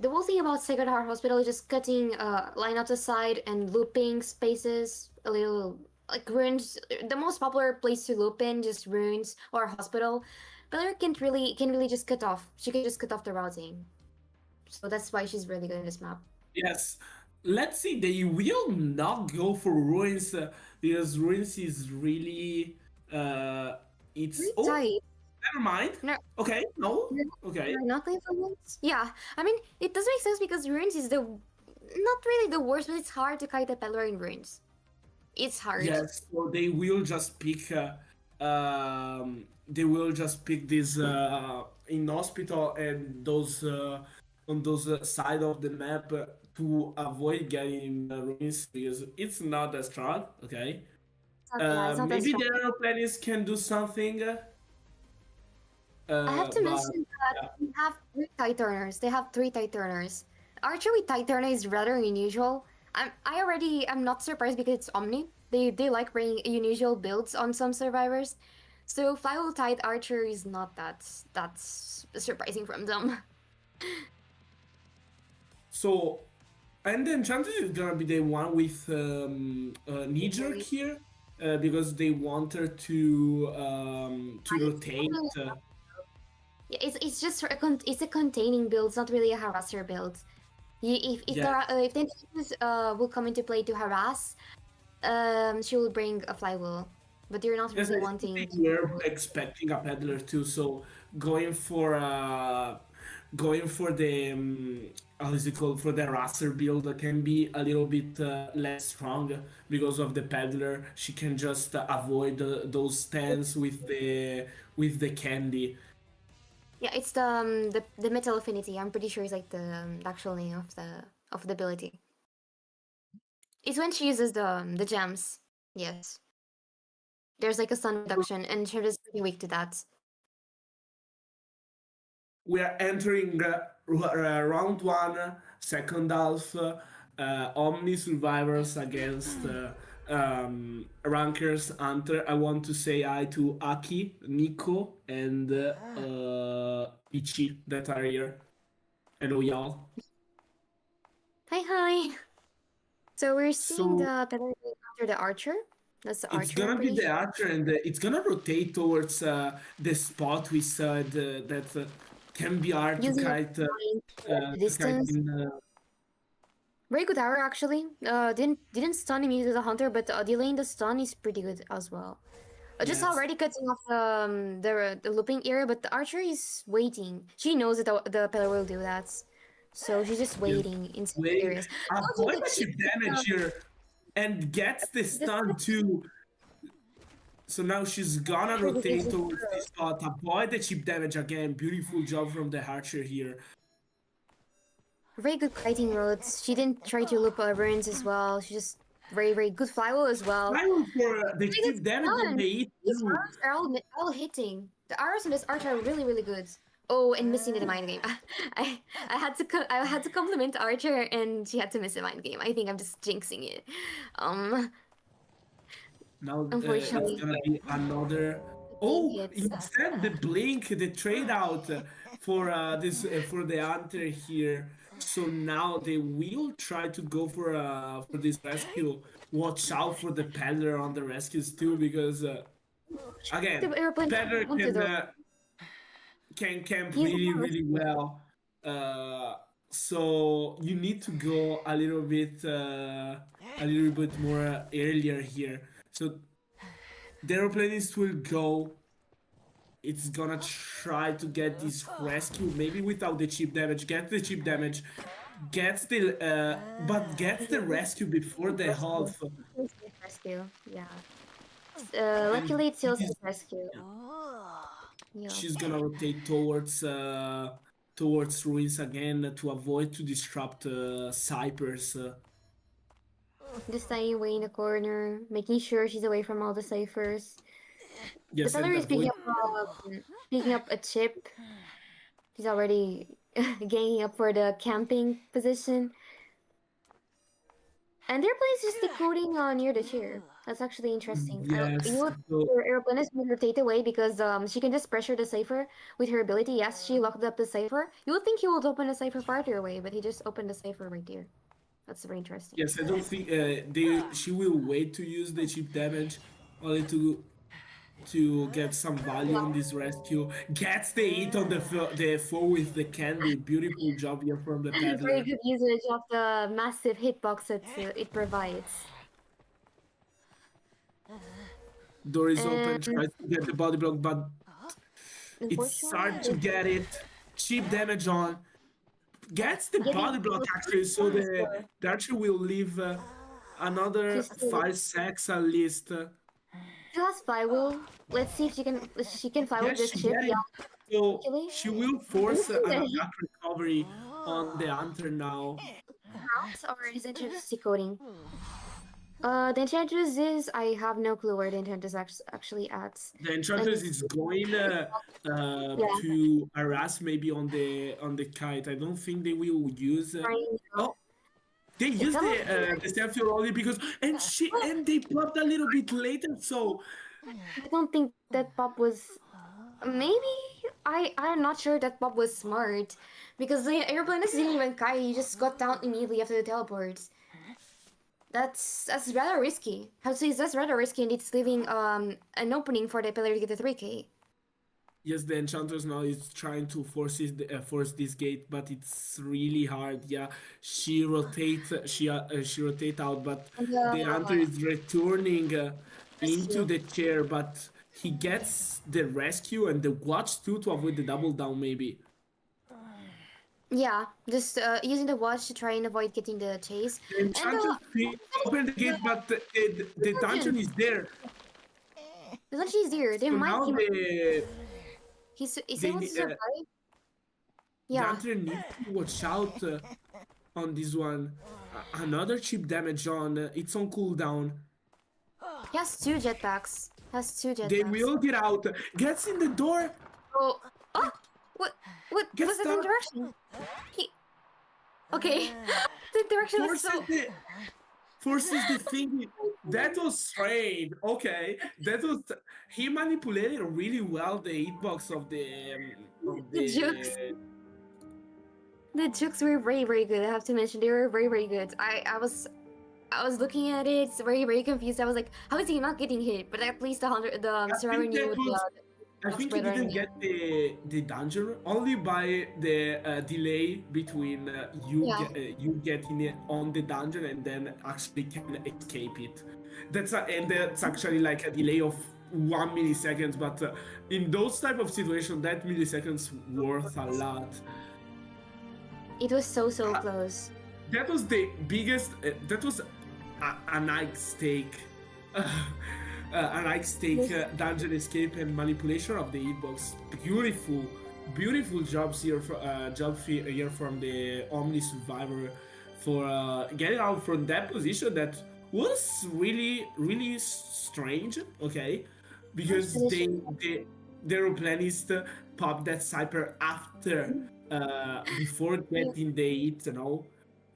The whole thing about Sacred Heart Hospital is just cutting lineups aside and looping spaces a little like runes. The most popular place to loop in just runes or hospital. Pillar can really just cut off. She can just cut off the routing. So that's why she's really good in this map. Yes, let's see. They will not go for ruins because ruins is really it's Pretty oh tight. never mind. No, Okay, no, you're okay. you're not going for runes? Yeah, I mean it does make sense because runes is the not really the worst, but it's hard to kite a peddler in runes. It's hard. Yes, so they will just pick this in hospital and those on those side of the map to avoid getting ruins because it's not that strong. Okay, Yeah, it's not that maybe strong. the aeroplanes can do something, I have to but mention that yeah. we have three tight turners. They have three tight turners. Archer with tight turner is rather unusual. I'm not surprised because it's Omni. They like bringing unusual builds on some survivors. So flywheel tight archer is not that's surprising from them. So and the enchantress is gonna be the one with knee jerk Usually. here because they want her to rotate. Yeah, it's a containing build. It's not really a harasser build. Yeah, If the enchantress will come into play to harass, she will bring a flywheel. But you're not yes, really I think wanting they to. were expecting a peddler too. So going for going for the how is it called for the raster build can be a little bit less strong because of the peddler. She can just avoid those stands with the candy. Yeah, it's the metal affinity. I'm pretty sure it's like the actual name of the ability. It's when she uses the gems. Yes, there's like a stun reduction, and she is pretty weak to that. We are entering round one, second half. Omni survivors against rankers Hunter. I want to say hi to Aki, Nico, and Ichi that are here. Hello, y'all. Hi, hi. So we're seeing So the peddler after the archer. That's the it's archer. I'm gonna be pretty the sure. archer, and it's gonna rotate towards the spot we said that can be hard Using it at the to kite distance. in. Very good arrow actually. Didn't stun immediately the hunter, but delaying the stun is pretty good as well. Just Yes. already cutting off the looping area, but the archer is waiting. She knows that the peddler will do that, so she's just Is waiting in some waiting. areas. Dodging Avoid the the chip chip with damage here and gets the the stun too. So now she's gonna pretty rotate good towards arrow. this spot. Avoid the chip damage again. Beautiful job from the archer here. Very good kiting roads. She didn't try to loop burns as well. She just very good flywheel as well. Trying for the Pretty good chip damage on stun. the hit These too. arrows are all hitting. The arrows in this archer are really good. Oh, and missing the mind game. I had to compliment Archer, and she had to miss the mind game. I think I'm just jinxing it. Um, Now it's unfortunately, gonna be another. the game Oh, hits. instead the blink, the trade out for this for the hunter here. So now they will try to go for this rescue. Watch out for the peddler on the rescues too, because again, The airplane peddler onto the. can camp He's really well. Uh, so you need to go a little bit more earlier here. So the aeroplanist will go. It's gonna try to get this rescue, maybe without the chip damage. Get the chip damage, gets the but gets the rescue before the rescue. half. It's a rescue. Yeah. And Luckily, it's still this, a rescue. Yeah. she's gonna rotate towards ruins again to avoid to disrupt Cypers. Just staying away in the corner, making sure she's away from all the ciphers. The Yes, pillar and is avoid. picking up a chip. She's already ganging up for the camping position. And their place is decoding near the chair. That's actually interesting. You Yes, would so your aeroplanist will rotate away because she can just pressure the cipher with her ability. Yes, she locked up the cipher. You would think he would open the cipher farther away, but he just opened the cipher right there. That's very interesting. yes, I don't think she will wait to use the chip damage only to get some value on this rescue. Gets the hit on the foe with the candy. Beautiful job here from the Very peddler. good usage of the massive hitbox that it provides. Door is open, And tries to get the body block, but it's hard to unfortunately, get it. Cheap damage on. Gets the getting body block actually, so the archer will leave another she's still 5 sacks at least. she has firewall. Let's see if she can firewall Yes, this she chip. get it. Yeah, So actually. she will Let me force see an the attack recovery on the hunter now. house or his Enchantress decoding. The Enchantress is I have no clue where the Enchantress actually at. The Let me enchantress is see. going Yeah, to harass maybe on the kite. I don't think they will use. trying. Oh, they It's use almost the selfie only because and they popped a little bit later. So I don't think that Pop was. Maybe I'm not sure that Pop was smart because the airplane didn't even Kai. He just got down immediately after the teleports. That's rather risky. How to say that's rather risky, and it's leaving an opening for the pillar to get the 3K. yes, the enchantress now is trying to force this gate, but it's really hard. Yeah, she rotate out, but And the hunter is returning into rescue. the chair, but he gets the rescue and the watch too to avoid the double down maybe. Yeah, just using the watch to try and avoid getting the chase. The And enchantress open the the gate, but the dungeon dungeon, is there. the dungeon is there. They So might now he might he's able to survive. the Yeah, hunter needs to watch out on this one. Another chip damage on. It's on cooldown. he has two jetpacks. Has two They jetpacks. will get out. Gets in the door. Oh, oh, what Gets was that stuck. interaction? He okay. The direction was Forces so. the thing. That was strange. Okay, that was he manipulated really well the hitbox of The jukes. The jukes were very good. I have to mention they were very good. I was looking at it, very confused. I was like, how is he not getting hit? But at least the survivor think knew that the was I think he didn't get the dungeon only by the delay between Yeah. You getting it on the dungeon and then actually can escape it. And that's actually like a delay of 1 millisecond, but in those type of situations, that milliseconds worth a lot. It was so close. That was the biggest. That was an high stake. An high stake dungeon escape and manipulation of the hitbox. Beautiful jobs here. Here from the Omni survivor for getting out from that position. That was really strange. Okay, because the aeroplanist popped that cyper after before getting the hit.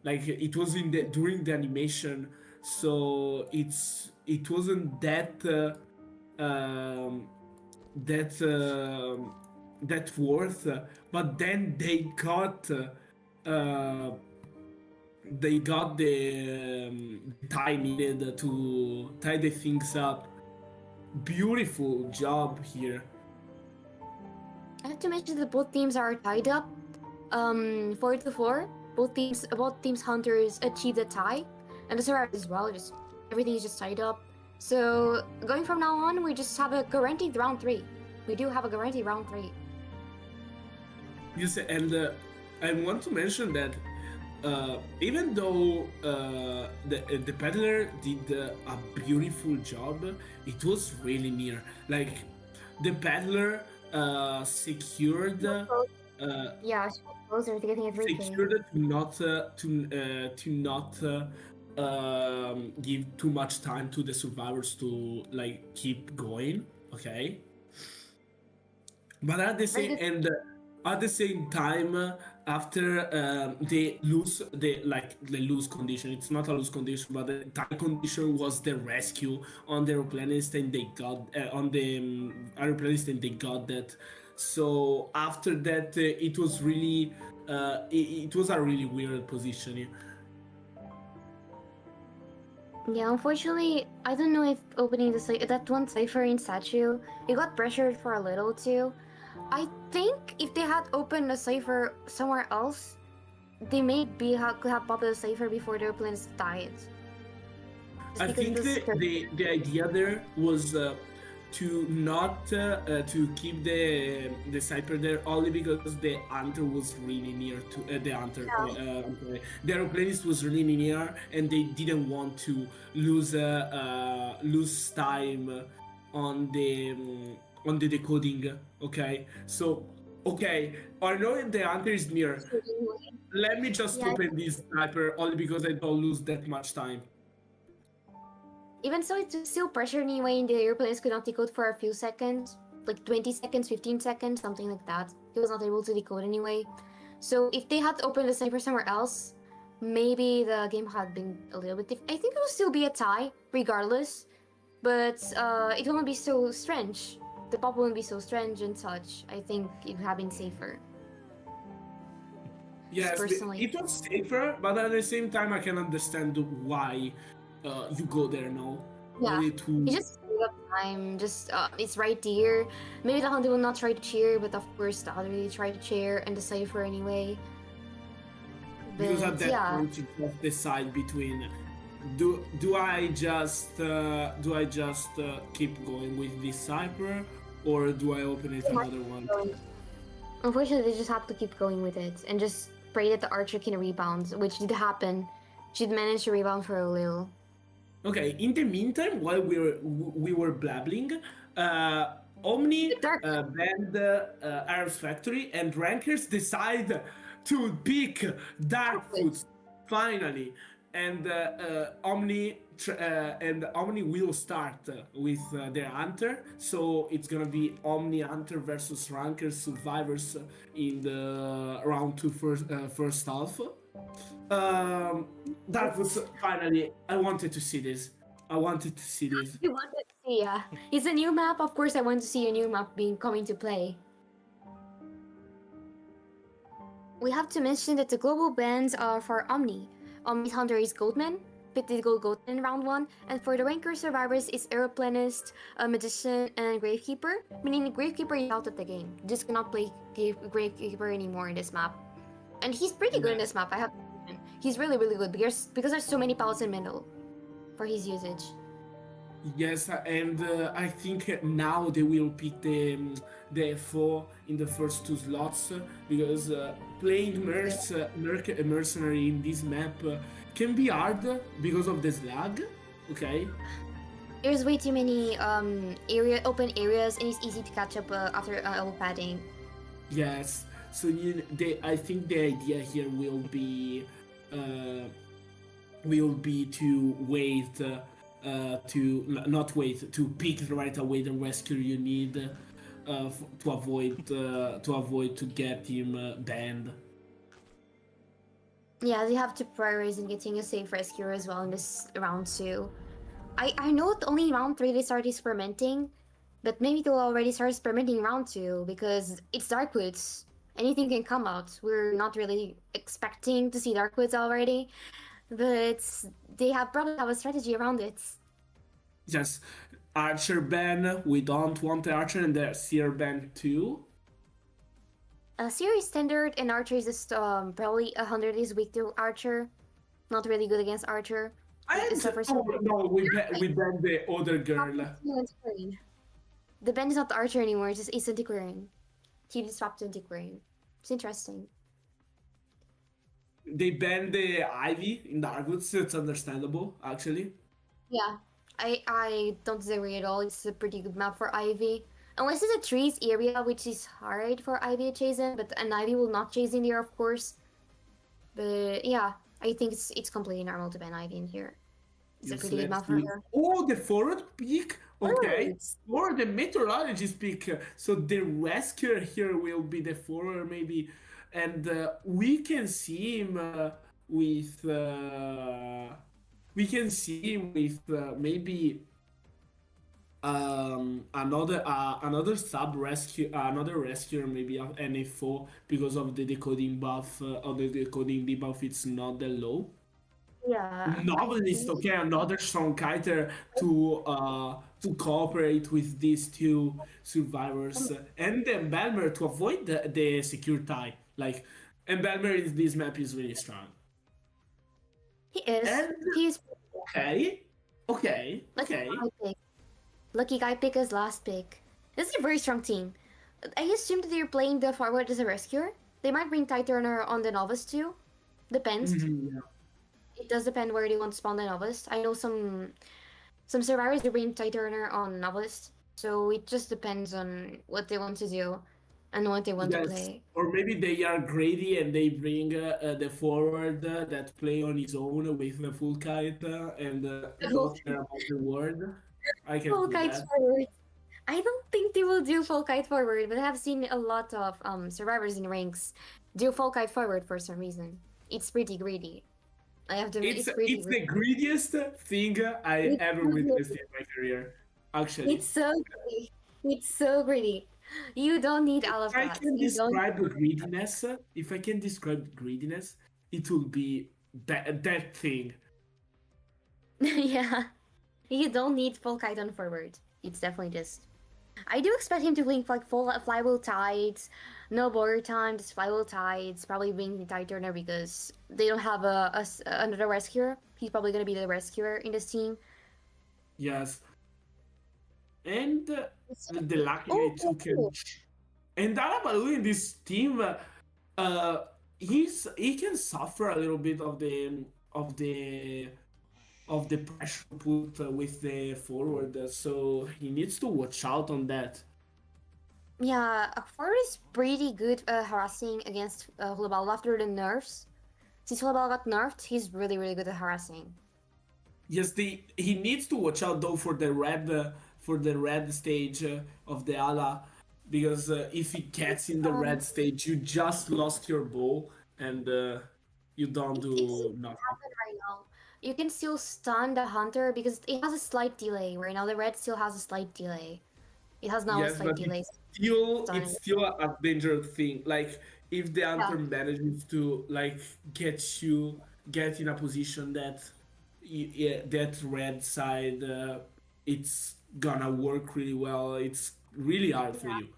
Like it was during the animation, so it wasn't that that worth. But then they got the time needed to tie the things up. Beautiful job here. I have to mention that both teams are tied up. 4-4. Both teams hunters achieved a tie, and the survivor as well. Just everything is just tied up. So going from now on, we just have a guaranteed round 3. We do have a guaranteed round 3. Yes, and I want to mention that even though the peddler did a beautiful job, it was really near. Like the peddler secured Yeah, she was closer to getting a 3K. secured to not give too much time to the survivors to like keep going. Okay, but Very good. at the same time, after they lose the lose condition, it's not a lose condition, but the tie condition was the rescue on the aeroplanist, and they got on the aeroplanist, and they got that. So after that, it was really it was a really weird position. Yeah, unfortunately, I don't know if opening that one cipher in statue, it got pressured for a little too. I think if they had opened a cipher somewhere else, they could have popped the cipher before their plans died. Just I because it think was the idea there was to not to keep the Cyper there only because the hunter was really near to the hunter. yeah, I'm sorry, the aeroplanist was really near, and they didn't want to lose time on the decoding. Okay, so okay, I know the hunter is near. Let me just yeah. open this sniper only because I don't lose that much time. Even so, it's still pressure anyway. The airplanes could not decode for a few seconds, like 20 seconds, 15 seconds, something like that. He was not able to decode anyway. So if they had opened the sniper somewhere else, maybe the game had been a little bit I think it would still be a tie, regardless. But it wouldn't be so strange. The pop wouldn't be so strange and such. I think it would have been safer. Just Yes, personally. it was safer, but at the same time, I can understand why you go there now. Yeah. Only to It's just up time. Just it's right here. Maybe the hunter will not try to cheer, but of course the other will try to cheer and decipher anyway. because at But that yeah. point you just decide between do I just keep going with this cypher, or do I open it another one? Unfortunately, they just have to keep going with it and just pray that the archer can rebound, which did happen. She'd managed to rebound for a little. Okay. In the meantime, while we were blabbling, Omni Dark. banned Arab's Factory, and rankers decide to pick Darkfoot finally, and Omni will start with their hunter. So it's gonna be Omni hunter versus rankers survivors in the first half. That was finally. I wanted to see this. I wanted to see this. You wanted to see, yeah. It's a new map. Of course, I want to see a new map coming to play. We have to mention that the global bans are for Omni. Omni's hunter is Goldman, 50 gold Goldman in round 1, and for the ranker survivors is Aeroplanist, Magician, and Gravekeeper, meaning the Gravekeeper is out of the game. You just cannot play Gravekeeper anymore in this map. And he's pretty good in this map, I have to mention. He's really, really good because there's so many pals in middle for his usage. Yes, and I think now they will pick the FO in the first two slots because playing mercenary in this map can be hard because of the slag. Okay. There's way too many open areas, and it's easy to catch up after elbow padding. Yes. So I think the idea here will be to wait. To not wait to pick right away the rescue you need to avoid to get him banned. Yeah, they have to prioritize in getting a safe rescuer as well in this round 2. I know that only round 3 they start experimenting, but maybe they'll already start experimenting round 2 because it's Darkwoods. Anything can come out. We're not really expecting to see Darkwoods already, but they probably have a strategy around it. Yes, Archer ban. We don't want the Archer, and the Seer ban too. Seer is standard, and Archer is just probably 100 is weak to Archer. Not really good against Archer. No, we banned the other girl. The ban is not the Archer anymore, it's just instant clearing. Team swapped to anti-clearing. It's interesting. They banned the Ivy in Darkwoods. It's understandable, actually. Yeah, I don't disagree at all. It's a pretty good map for Ivy. Unless it's a trees area, which is hard for Ivy to chase in, but an Ivy will not chase in there, of course. But yeah, I think it's completely normal to ban Ivy in here. It's a Yes, pretty good let's map for see. her. Oh, the forward pick. Okay. Birds! Or the meteorologist pick. So the rescuer here will be the forward, maybe. And we can see him with. We can see him with maybe another sub rescue another rescuer maybe of NA4 because of the decoding buff or the decoding debuff it's not that low. Yeah, I Novelist, think. okay, another strong kiter to cooperate with these two survivors and then Belmer to avoid the secure tie. Like, and Belmer in this map is really strong. He is. And He is. okay, okay, Lucky okay. guy pick. Lucky guy pick his last pick. This is a very strong team. I assume that they're playing the forward as a rescuer. They might bring Ty Turner on the novice too. Depends. Yeah. It does depend where they want to spawn the novice. I know some survivors do bring Ty Turner on novice, so it just depends on what they want to do and what they want to Yes, play. or maybe they are greedy and they bring the forward that play on his own with the full kite and don't care about the word. I can Full see kite that. forward. I don't think they will do full kite forward, but I have seen a lot of survivors in ranks do full kite forward for some reason. It's pretty greedy. I have to admit, It's it's pretty it's the greedy. greediest thing I It's ever so witnessed greedy. in my career. Actually, It's so greedy. It's so greedy. You don't need if all of I that. can You don't. describe greediness, if I can describe greediness, it will be that thing. Yeah. You don't need full kite on forward. It's definitely just. I do expect him to link like full flywheel tides, no border time, just flywheel tides. Probably being the tide turner because they don't have another rescuer. He's probably gonna be the rescuer in this team. Yes, and the lucky guy Oh, too can. And Dalabalu in this team, uh, he can suffer a little bit of the of the pressure put with the forward, so he needs to watch out on that. yeah. Akfor is pretty good harassing against Hulabal after the nerfs. Since Hulabal got nerfed, he's really good at harassing. Yes, he needs to watch out though for the red stage of the ala, because if he gets in the red stage, you just lost your bow and you don't It's do nothing. happen right now. You can still stun the hunter because it has a slight delay. Right now, the red still has a slight delay. It has now a Yes, slight but delay. it's Stunning. still a dangerous thing. Like if the Yeah, hunter manages to like get in a position that that red side it's gonna work really well. It's really hard for yeah. you.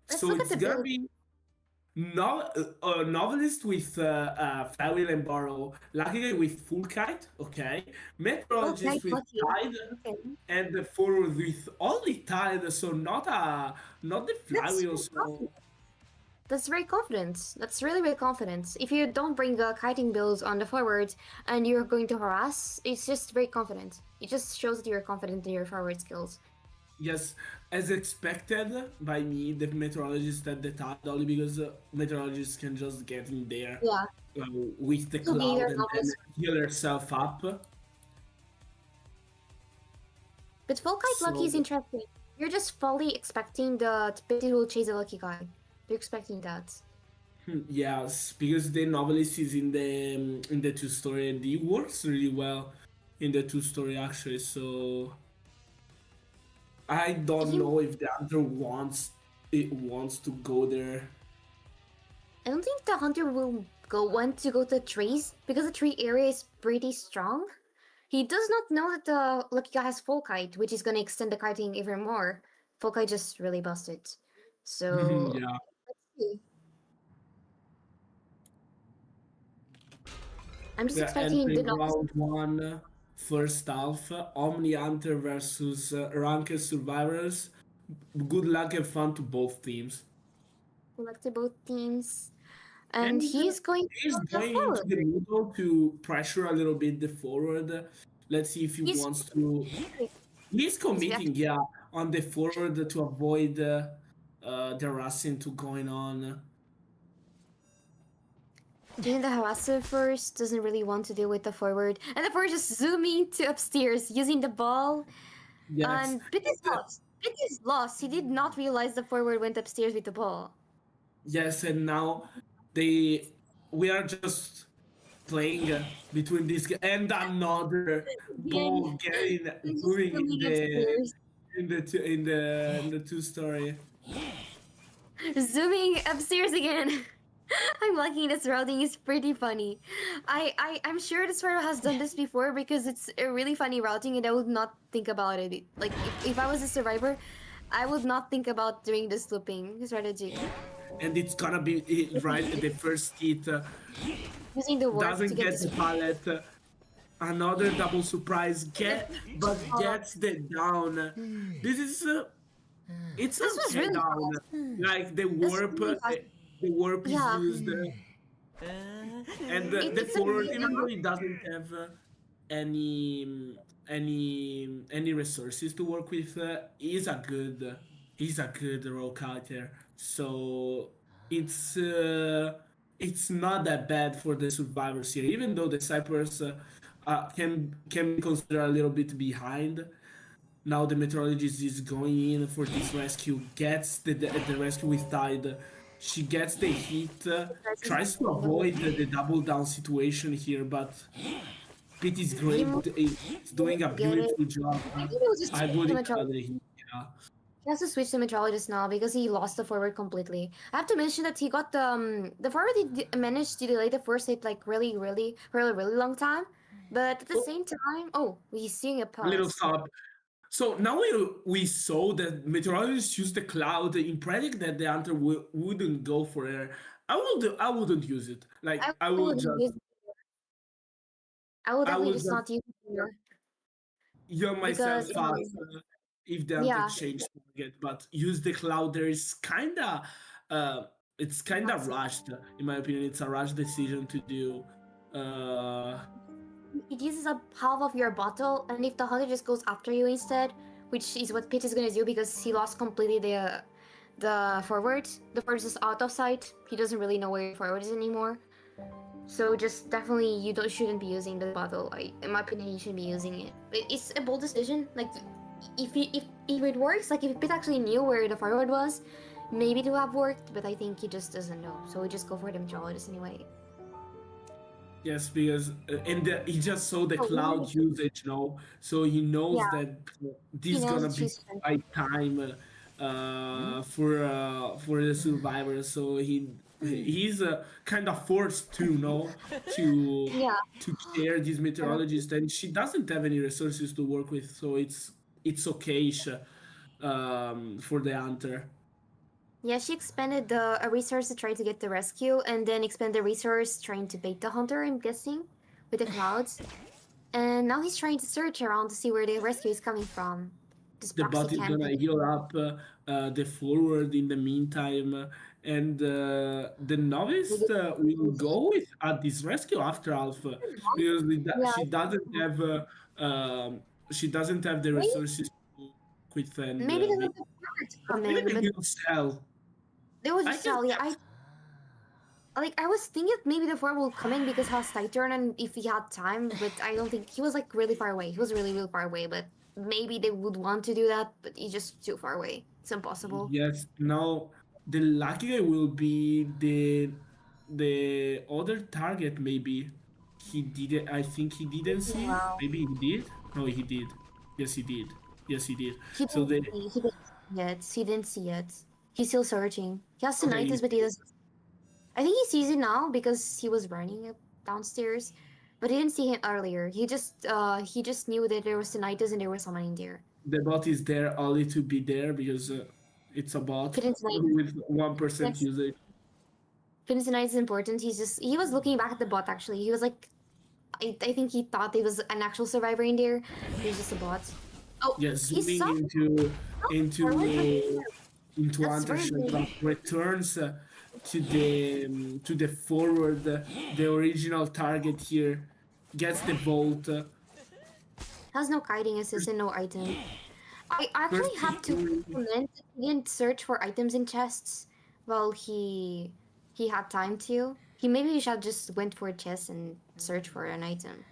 Let's So look at it's the gonna build. be no, a novelist with Flywheel and Barrow, Lucky Guy with Full Kite, okay, Oh, nice, Meteorologist with lucky. Tide, Okay, and the forward with only Tide, so not the that's Flywheel, very so confident. That's very confident. That's really confident. If you don't bring kiting builds on the forward and you're going to harass, it's just very confident. It just shows that you're confident in your forward skills. yes, as expected by me, the Meteorologist at the Tide, only because Meteorologist can just get in there Yeah, with the to be cloud their and then novice. heal herself up. But full kite lucky So is interesting. You're just fully expecting the Pity will chase a lucky guy. You're expecting that. yes, because the novelist is in the two story and it works really well in the two story actually. So I don't He, know if the hunter wants to go there. I don't think the hunter will want to go to the trees because the tree area is pretty strong. He does not know that the lucky guy has full kite, which is gonna extend the kiting even more. Full kite just really busted. So Yeah, let's see. I'm just the expecting the entering novice round one, first half, Omni Hunter versus Ranked Survivors. Good luck and fun to both teams. to select both teams. And And he's going to he's go the going into forward. the middle to pressure a little bit the forward. Let's see if he He's wants to. He's he's committing, yeah. on the forward to avoid the harassing to going on. Doing the harasser first doesn't really want to deal with the forward, and the forward just zooming to upstairs using the ball. Yes. And Pit is lost. Pit is lost. He did not realize the forward went upstairs with the ball. Yes, and now they we are just playing between this and another ball Again, getting he's just doing zooming upstairs. in the two story. Zooming upstairs again. I'm liking this routing. It's pretty funny. I'm sure the Sparrow has done this before because it's a really funny routing, and I would not think about it. Like if I was a survivor, I would not think about doing this looping strategy. And it's gonna be right at the first hit. Using the warp to Doesn't get get this. the pallet. Another double surprise but gets the down. This is it's This was okay really down. fast. Like This was really fast. the warp is Yeah. used, and the It's a forward, really even though it doesn't have any resources to work with, is a good role character. So it's uh, it's not that bad for the survivors here, even though the Cypress can be considered a little bit behind. Now the meteorologist is going in for this rescue, gets the rescue with Tide. She gets the hit, tries to avoid the double down situation here, but Pete is great. He's doing a Get it. beautiful job. I think it was just I the would meteorologist. the hit. Yeah. He has to switch to meteorologist now because he lost the forward completely. I have to mention that he got the forward. Managed to delay the first hit like really long time, but at the Oh, same time, oh, he's seeing a a little pass. stop. So now we saw that meteorologists use the cloud in predict that the hunter wouldn't go for air. I wouldn't use it. Like I I would would just use, I would I definitely would just just not use it here heal myself because fast if the hunter yeah, changed target. But use the cloud there is kinda uh it's kinda that's rushed in my opinion. It's a rush decision to do. Uh it uses up half of your bottle, and if the hunter just goes after you instead, which is what Pete is gonna do because he lost completely the forward. The forward is out of sight. He doesn't really know where your forward is anymore. So just definitely you don't shouldn't be using the bottle. In my opinion, you shouldn't be using it. It's a bold decision. Like if it works, like if Pete actually knew where the forward was, maybe it would have worked. But I think he just doesn't know. So we just go for the meteorologist anyway. Yes, because he just saw the Oh, cloud usage, so he knows yeah, that he this knows gonna that be she's right time for the survivor. So he's kind of forced to to yeah. to share this meteorologist, and she doesn't have any resources to work with, so it's okay for the hunter. Yeah, she expended a resource to try to get the rescue, and then expended the resource trying to bait the hunter, I'm guessing, with the clouds. And now he's trying to search around to see where the rescue is coming from. Just The proxy bot is gonna camping. heal up the forward in the meantime, and the novice will go with at this rescue after Alpha because Yeah, she doesn't have the maybe, resources to quit and maybe they let the birds come maybe in, they but will sell. they will I just guess tell. Yeah, I was thinking maybe the four will come in because has tight turn and if he had time, but I don't think he was like really far away. He was really far away, but maybe they would want to do that, but he's just too far away. It's impossible. yes. Now the lucky guy will be the other target. Maybe he didn't. I think he didn't see it. Wow. Maybe he did. No, he did. Yes, he did. Yes, he did. He So didn't the see, he didn't see it. He didn't see it. He's still searching. He has okay. tinnitus, but he doesn't. I think he sees it now because he was running it downstairs, but he didn't see him earlier. He just knew that there was tinnitus and there was someone in there. The bot is there only to be there because it's a bot Couldn't tinnitus. with 1% That's usage. couldn't tinnitus is important. He was looking back at the bot actually. He was like, I think he thought there was an actual survivor in there. He was just a bot. Oh, Yes, he zooming saw. into into That's Hunter very Showdown, good. returns to the forward, the original target here, gets the vault. Has no kiting assist and no item. I actually have to comment that he didn't search for items in chests while he had time to. He should just went for a chest and search for an item.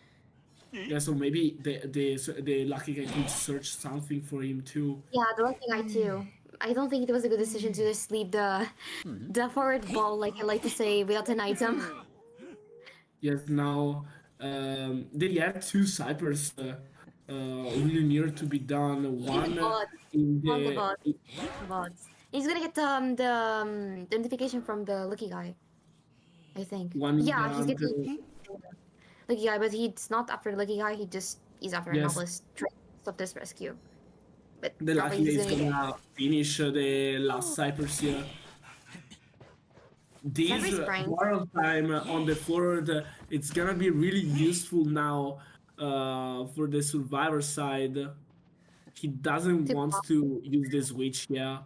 Yeah, so maybe the lucky guy could search something for him too. Yeah, the lucky guy too. I don't think it was a good decision to just leave the forward ball, like I like to say, without an item. Yes, now they have two ciphers really near to be done. He's a One bot. in On the the bot. Bots. He's gonna get the notification from the lucky guy. I think. one in the Yeah, he's under. getting lucky guy, but he's not after lucky guy. He's after a Yes, novelist trying to stop this rescue. But the probably lucky guy he's is gonna gonna finish the last ciphers here. This Cypher Spring. borrow time on the forward, it's gonna be really useful now for the survivor side. He doesn't To want to use the switch, yeah.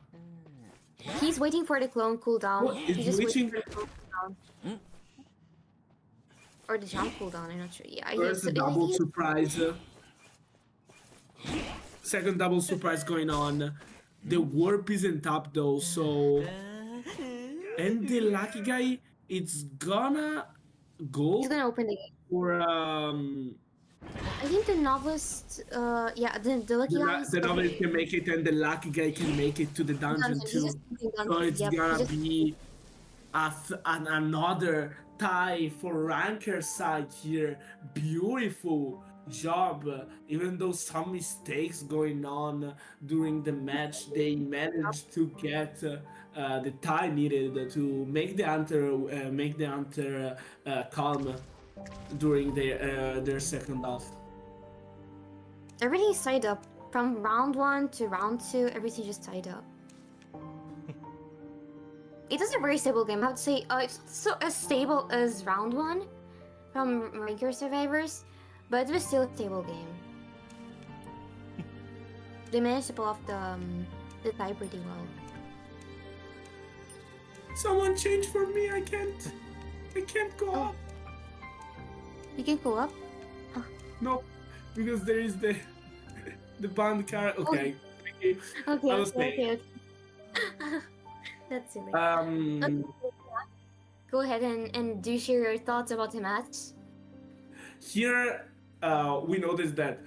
He's waiting for the clone cooldown. Oh, He's it's just waiting waiting. for the clone cooldown. Or the jump cooldown, I'm not sure. Yeah, First he's, double he's, surprise. Second double surprise going on. The warp isn't up though, so. And the lucky guy, it's gonna go he's gonna open the gate. for I think the novelist, yeah, the lucky guy is the novelist can make it and the lucky guy can make it to the dungeon He's too. just opening So dungeon. it's Yep, gonna be another tie for ranker side here. Beautiful job. Even though some mistakes going on during the match, they managed to get the tie needed to make the hunter calm during their second half. Everything's tied up. From round 1 to round 2, everything just tied up. It is a very stable game. I would say it's so as stable as round 1 from Ranker Survivors, but it was still a stable game. They managed to pull off the tie pretty well. Someone change for me. I can't go Oh. up. You can go up? No, because there is the band car. Okay. Okay, I was okay. That's silly. Go ahead and do share your thoughts about the match. Here, we noticed that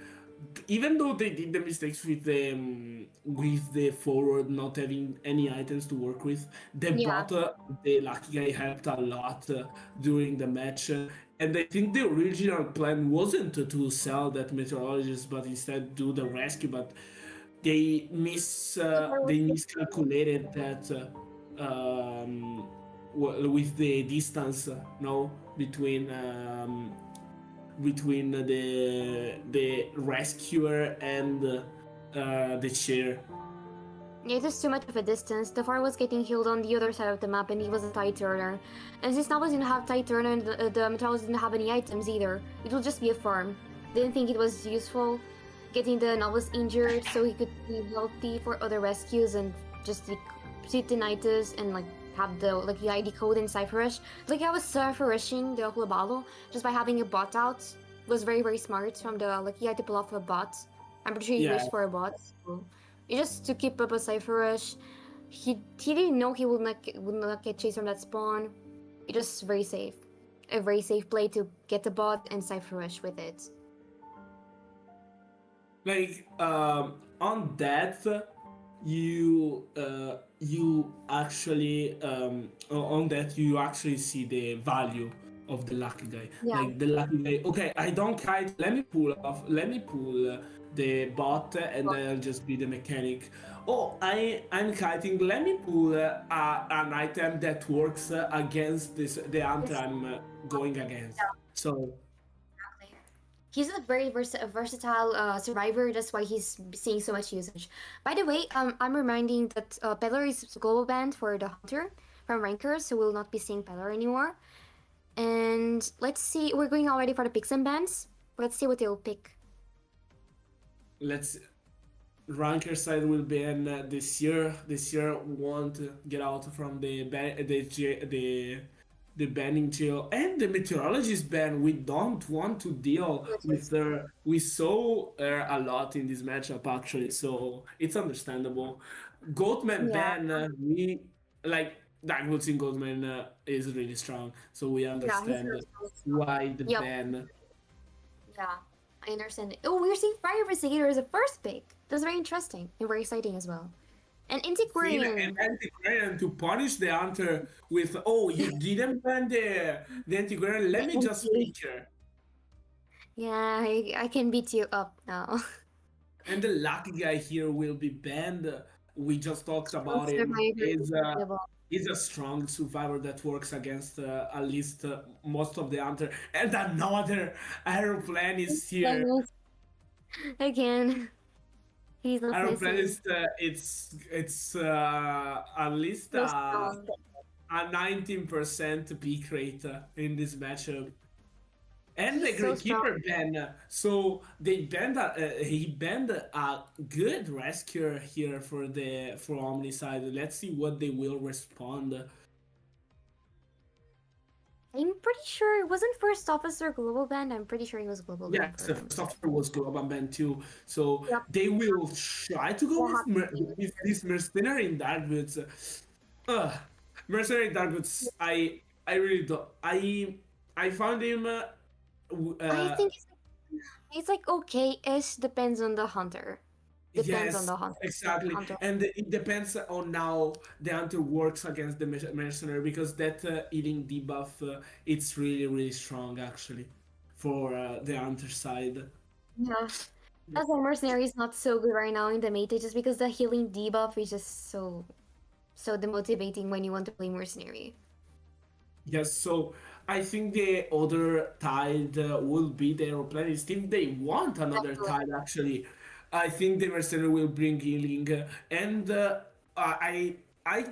even though they did the mistakes with the forward not having any items to work with, the Yeah. bot, the lucky guy helped a lot during the match. And I think the original plan wasn't to sell that meteorologist, but instead do the rescue. But they miscalculated that with the distance, no, between the rescuer and the chair. Yeah, it was too much of a distance. The farm was getting healed on the other side of the map, and he was a tight turner. And since Novels didn't have tight turner, and the Metropolis didn't have any items either, it would just be a farm. Didn't think it was useful getting the Novels injured so he could be healthy for other rescues and just sit the Nitus and like have the ID code in Cypher Rush. Like I was Cypher Rushing the whole battle just by having a bot out. It was very, very smart from the lucky guy to pull off a bot. I'm pretty sure he wished for a bot. So. Just to keep up a Cypher Rush. He didn't know he would not get chased from that spawn. It was very safe. A very safe play to get the bot and Cypher Rush with it. Like on that, you actually on that you actually see the value of the lucky guy. Yeah. Like the lucky guy. Okay, I don't kite. Let me pull the bot and then I'll just be the mechanic. Oh, I'm kiting. Let me pull an item that works against the hunter I'm going against. Yeah. So he's a very versatile survivor. That's why he's seeing so much usage. By the way, I'm reminding that Peddler is global banned for the hunter from rankers, so we'll not be seeing Peddler anymore. And let's see. We're going already for the picks and bans. Let's see what they'll pick. Ranker side will ban this year. This year won't get out from the the banning jail and the meteorologist ban. We don't want to deal with her. We saw her a lot in this matchup actually, so it's understandable. Goatman Yeah, ban, we like Dagwoods in Goatman is really strong, so we yeah, he's understand very strong. why the Yep, ban. yeah, I understand it. Oh, we're seeing Fire Investigator as a first pick. That's very interesting and very exciting as well. And Finn and Antiquarian. Antiquarian to punish the hunter with, oh, you didn't ban the Antiquarian, The let me just NT. pick her. Yeah, I can beat you up now. And the lucky guy here will be banned. We just talked Strong about him. survivor Is a strong survivor that works against at least most of the hunter. And another aeroplane is here. again. He's not Aeroplane missing. is it's at least So strong. a 19% peak rate in this matchup. And the He's so strong. Greenkeeper ban, so they banned he banned a good rescuer here for Omni side. Let's see what they will respond. I'm pretty sure it wasn't first officer global band. I'm pretty sure he was global band Yes, for the them. software was Global Band too, so Yep. they will try to go We'll have to see. with this mercenary in Darkwoods. Uh, mercenary in Darkwoods, I really don't. I found him. I think it's like okay-ish. Depends on the hunter. Depends on Yes, the hunter. exactly. Hunter. And it depends on how the hunter works against the mercenary because that eating debuff, it's really, really strong actually for the hunter side. Yeah. As a mercenary is not so good right now in the meta just because the healing debuff is just so demotivating when you want to play mercenary. Yes, so I think the other tide will be the aeroplanist. If they want another tide, actually, I think the mercenary will bring healing. And I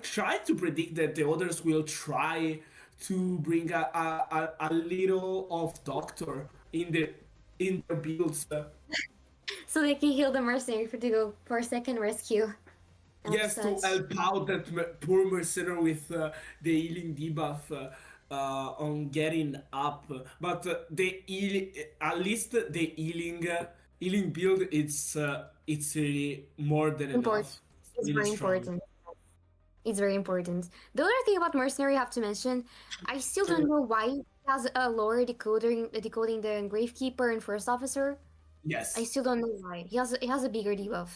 try to predict that the others will try to bring a little of doctor in their builds. So they can heal the mercenary for to go for a second rescue. And Yes, to such. help out that poor mercenary with the healing debuff on getting up. But the heal, at least the healing build, it's really more than Important. enough. It's It's really very strong. important. It's very important. The other thing about mercenary I have to mention, I still don't know why he has a lower decoding the gravekeeper and first officer. I Yes. still don't know why. He has a bigger debuff.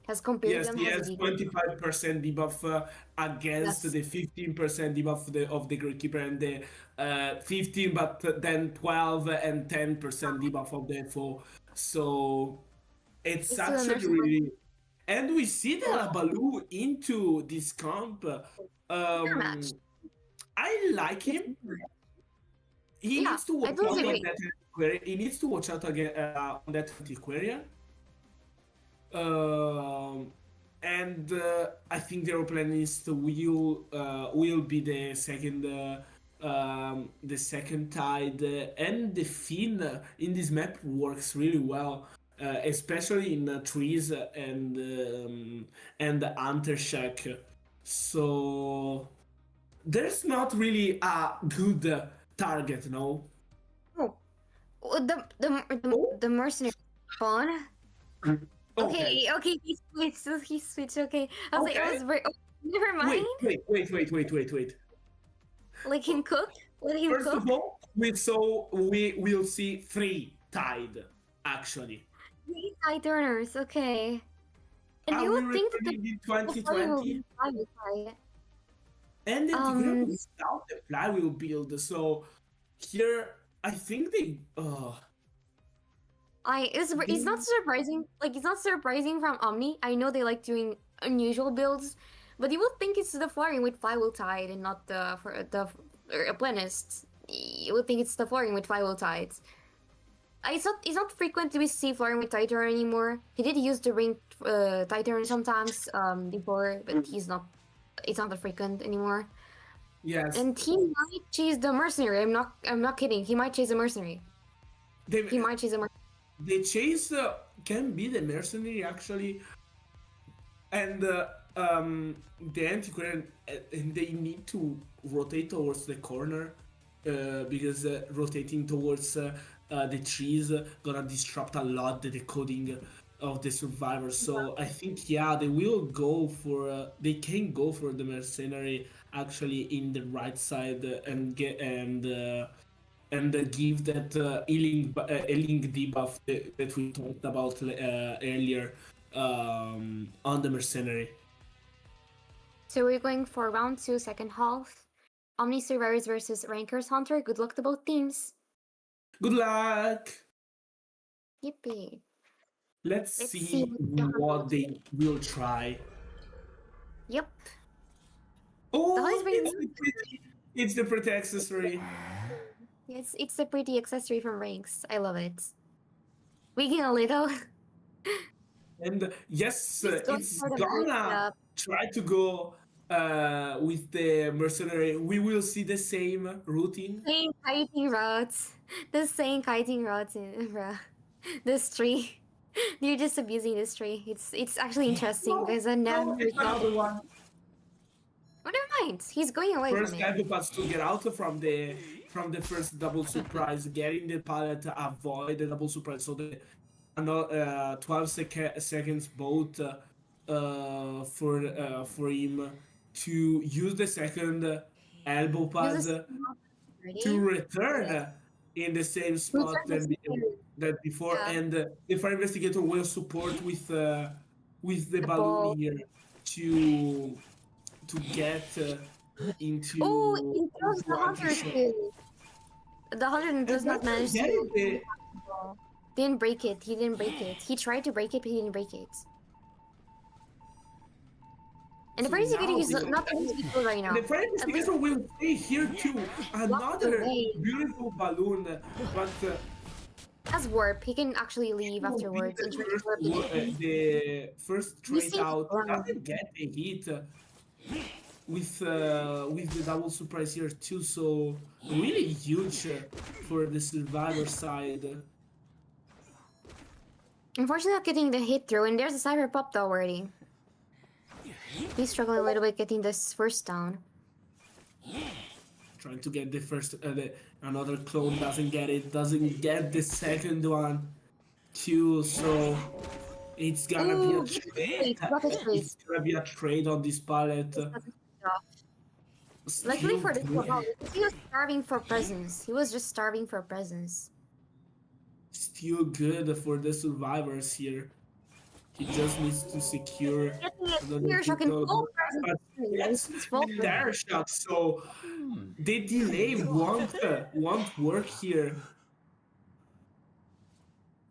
As compared to Yes, them, he has a has bigger. 25% debuff against Yes. the 15% debuff of the goalkeeper and the 15, but then 12 and 10% debuff of the FO. So I it's still don't actually understand. really. And we see that Abalu into this comp. Fair match. I like It's, him. He yeah, needs to I watch totally out on agree. that antiquarian. He needs to watch out again on that antiquarian. Um, and I think the aeroplanist will be the second tide, and the fin in this map works really well, especially in trees and the hunter shack. So there's not really a good target, no. Oh, Oh, the mercenary spawn. okay, Okay, he switched. So he switched. Okay, I was like, I okay. was very. Oh, never mind. Wait. Let him cook. Let him First of cook. all, we will see three tide actually. Three side turners. Okay. And Are you we would think that returning in the flyer will 2020? be fine with right? And integrate Um, without the flywheel build. So here, I think it's not they surprising. Like it's not surprising from Omni. I know they like doing unusual builds, but you would think it's the flying with flywheel tide and not the for the Planist. You would think it's the flying with flywheel tides. It's not frequent to see flying with Titan anymore. He did use the ring Titan sometimes before, but he's not. It's not that frequent anymore. yes And he might chase the mercenary. I'm not kidding. He might chase a mercenary. they He might chase a mercenary. they chase can be the mercenary actually, and the antiquarian and they need to rotate towards the corner rotating towards the trees gonna disrupt a lot the decoding of the survivors. So I think yeah, they will go for they can go for the mercenary actually in the right side and give that healing debuff that we talked about earlier on the mercenary. So we're going for round 2, second half. Omni Survivors versus Rankers Hunter. Good luck to both teams. Good luck. Yippee. Let's Let's see see. what they will try. Yep. Oh, it's the pretty accessory. It's a pretty accessory from Ranks. I love it. Wigging a little. And yes, He's going it's for the gonna try to go with the mercenary. We will see the same routine. same kiting routes. The same kiting routes in bruh. This tree. You're just abusing this tree. It's actually interesting because I never No, it's another one. Oh, never mind. He's going away First from it. psychopaths to get out from the first double surprise, getting the pallet, avoid the double surprise. So the 12 seconds both for him to use the second elbow pad to return in the same spot that before, Yeah. and the fire investigator will support with the balloon ball. here to get into. Oh, he throws the into hunter anti-shot. too. The hunter does not manage to. the Didn't break it. He didn't break it. He tried to break it, but he didn't break it. And the fire investigator is not doing good right now. The fire investigator will stay here too. Another beautiful balloon, but As warp, he can actually leave afterwards and try to warp again. the first trade saved out one. doesn't get a hit with the double surprise here too. So really huge for the survivor side. Unfortunately, not getting the hit through, and there's a cyber pop though already. He's struggling a little bit getting this first down. Trying to get the first, another clone doesn't get it, doesn't get the second one too, so it's gonna be a trade. It's gonna be a trade on this pallet. Luckily for this one, he was starving for presence. He was just starving for presence. Still good for the survivors here. He just needs to secure Tear shock and full presence. Terror shock, so the delay won't work here.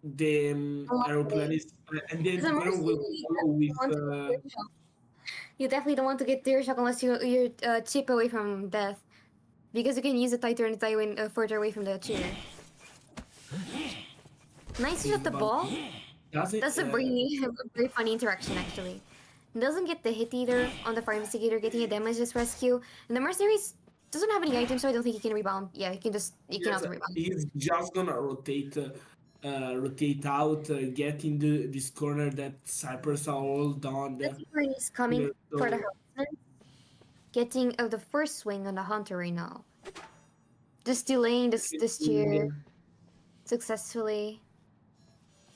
The aeroplane is, and then Antiquarian will follow with. You definitely don't want to get tear shock unless you're chip away from death, because you can use a tighter and tie further away from the chair. Nice use of the ball. That's a very funny interaction actually. Doesn't get the hit either on the fire investigator, getting a damages rescue. And the mercenaries doesn't have any items, so I don't think he can rebound. Yeah, he cannot rebound. He's just gonna rotate out, get into this corner that Cypress are all done. He's coming for the harassment, getting the first swing on the hunter right now. Just delaying this chair successfully.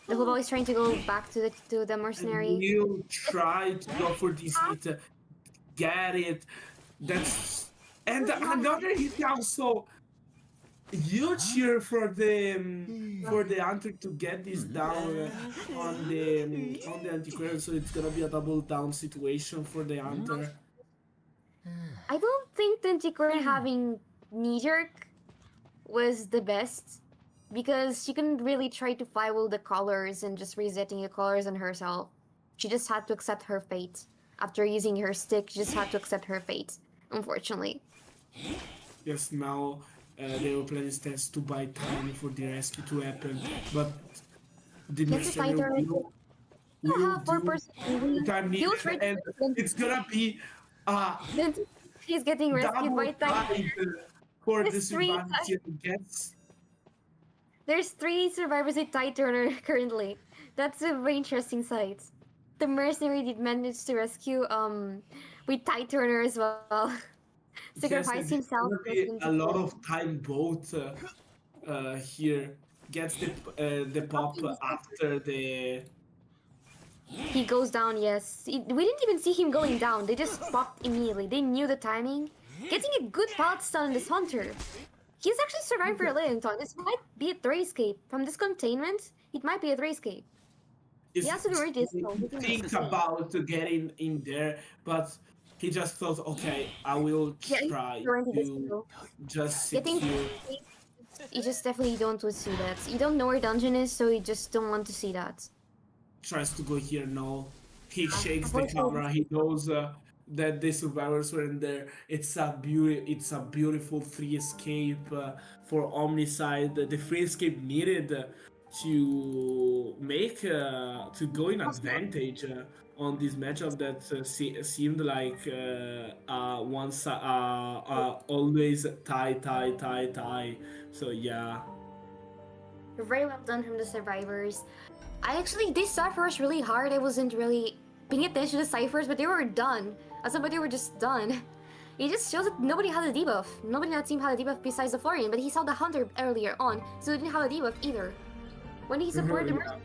The Hobo is trying to go back to the mercenary. We'll try to go for this hit. Get it. That's another hit also. Huge here for the hunter to get this down on the antiquarian, so it's gonna be a double down situation for the hunter. I don't think the antiquarian having knee jerk was the best, because she couldn't really try to follow the colors and just resetting the colors on herself. She just had to accept her fate. After using her stick, she just had to accept her fate, unfortunately. Yes, now the airplane has to buy time for the rescue to happen, but the mercenary will do time needed, and it's gonna be he's getting rescued by time. For the survivors here gets. There's 3 survivors with Tide Turner currently. That's a very interesting sight. The mercenary did manage to rescue with Tide Turner as well. Yes, sacrifice and there's himself gonna for be him to a lot play. of time both here. Gets the pop after the. He goes down, yes. We didn't even see him going down. They just popped immediately. They knew the timing. Getting a good pallet stun on this hunter. He's actually survived for a little time. This might be a 3 escape. From this containment, it might be a 3 escape. He Is has to be very distant. He can think succeed. about getting in there, but he just thought, okay, I will Yeah, he's try guaranteed this to kill. just Getting secure. you just definitely don't want to see that. You don't know where dungeon is, so you just don't want to see that. Tries to go here. No, he shakes the Unfortunately, camera. He knows that the survivors were in there. It's a beautiful free escape for Omni side. The free escape needed to make to go in advantage on this matchup that seemed like always tie. So yeah. very well done from the survivors. This cipher was really hard. I wasn't really paying attention to ciphers, but they were done. As if they were just done. It just shows that nobody had a debuff. Nobody on that team had a debuff besides the Florian, but he saw the Hunter earlier on, so he didn't have a debuff either. When he supported the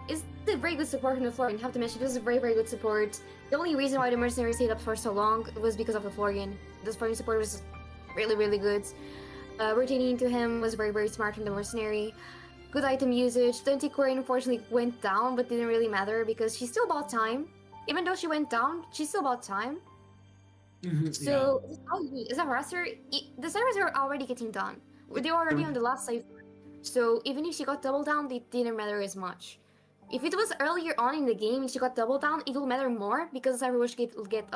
it's a very good support from the Florian. I have to mention, this is a very, very good support. The only reason why the Mercenary stayed up for so long was because of the Florian. This Florian support was really, really good. Rotating into him was very, very smart from the Mercenary. Good item usage. 20 Corin unfortunately went down, but didn't really matter because she still bought time. Even though she went down, she still bought time. So, as a roster, the servers are already getting done. They were already on the last cipher. So, even if she got double down, it didn't matter as much. If it was earlier on in the game and she got double down, it will matter more because the cyber wish will get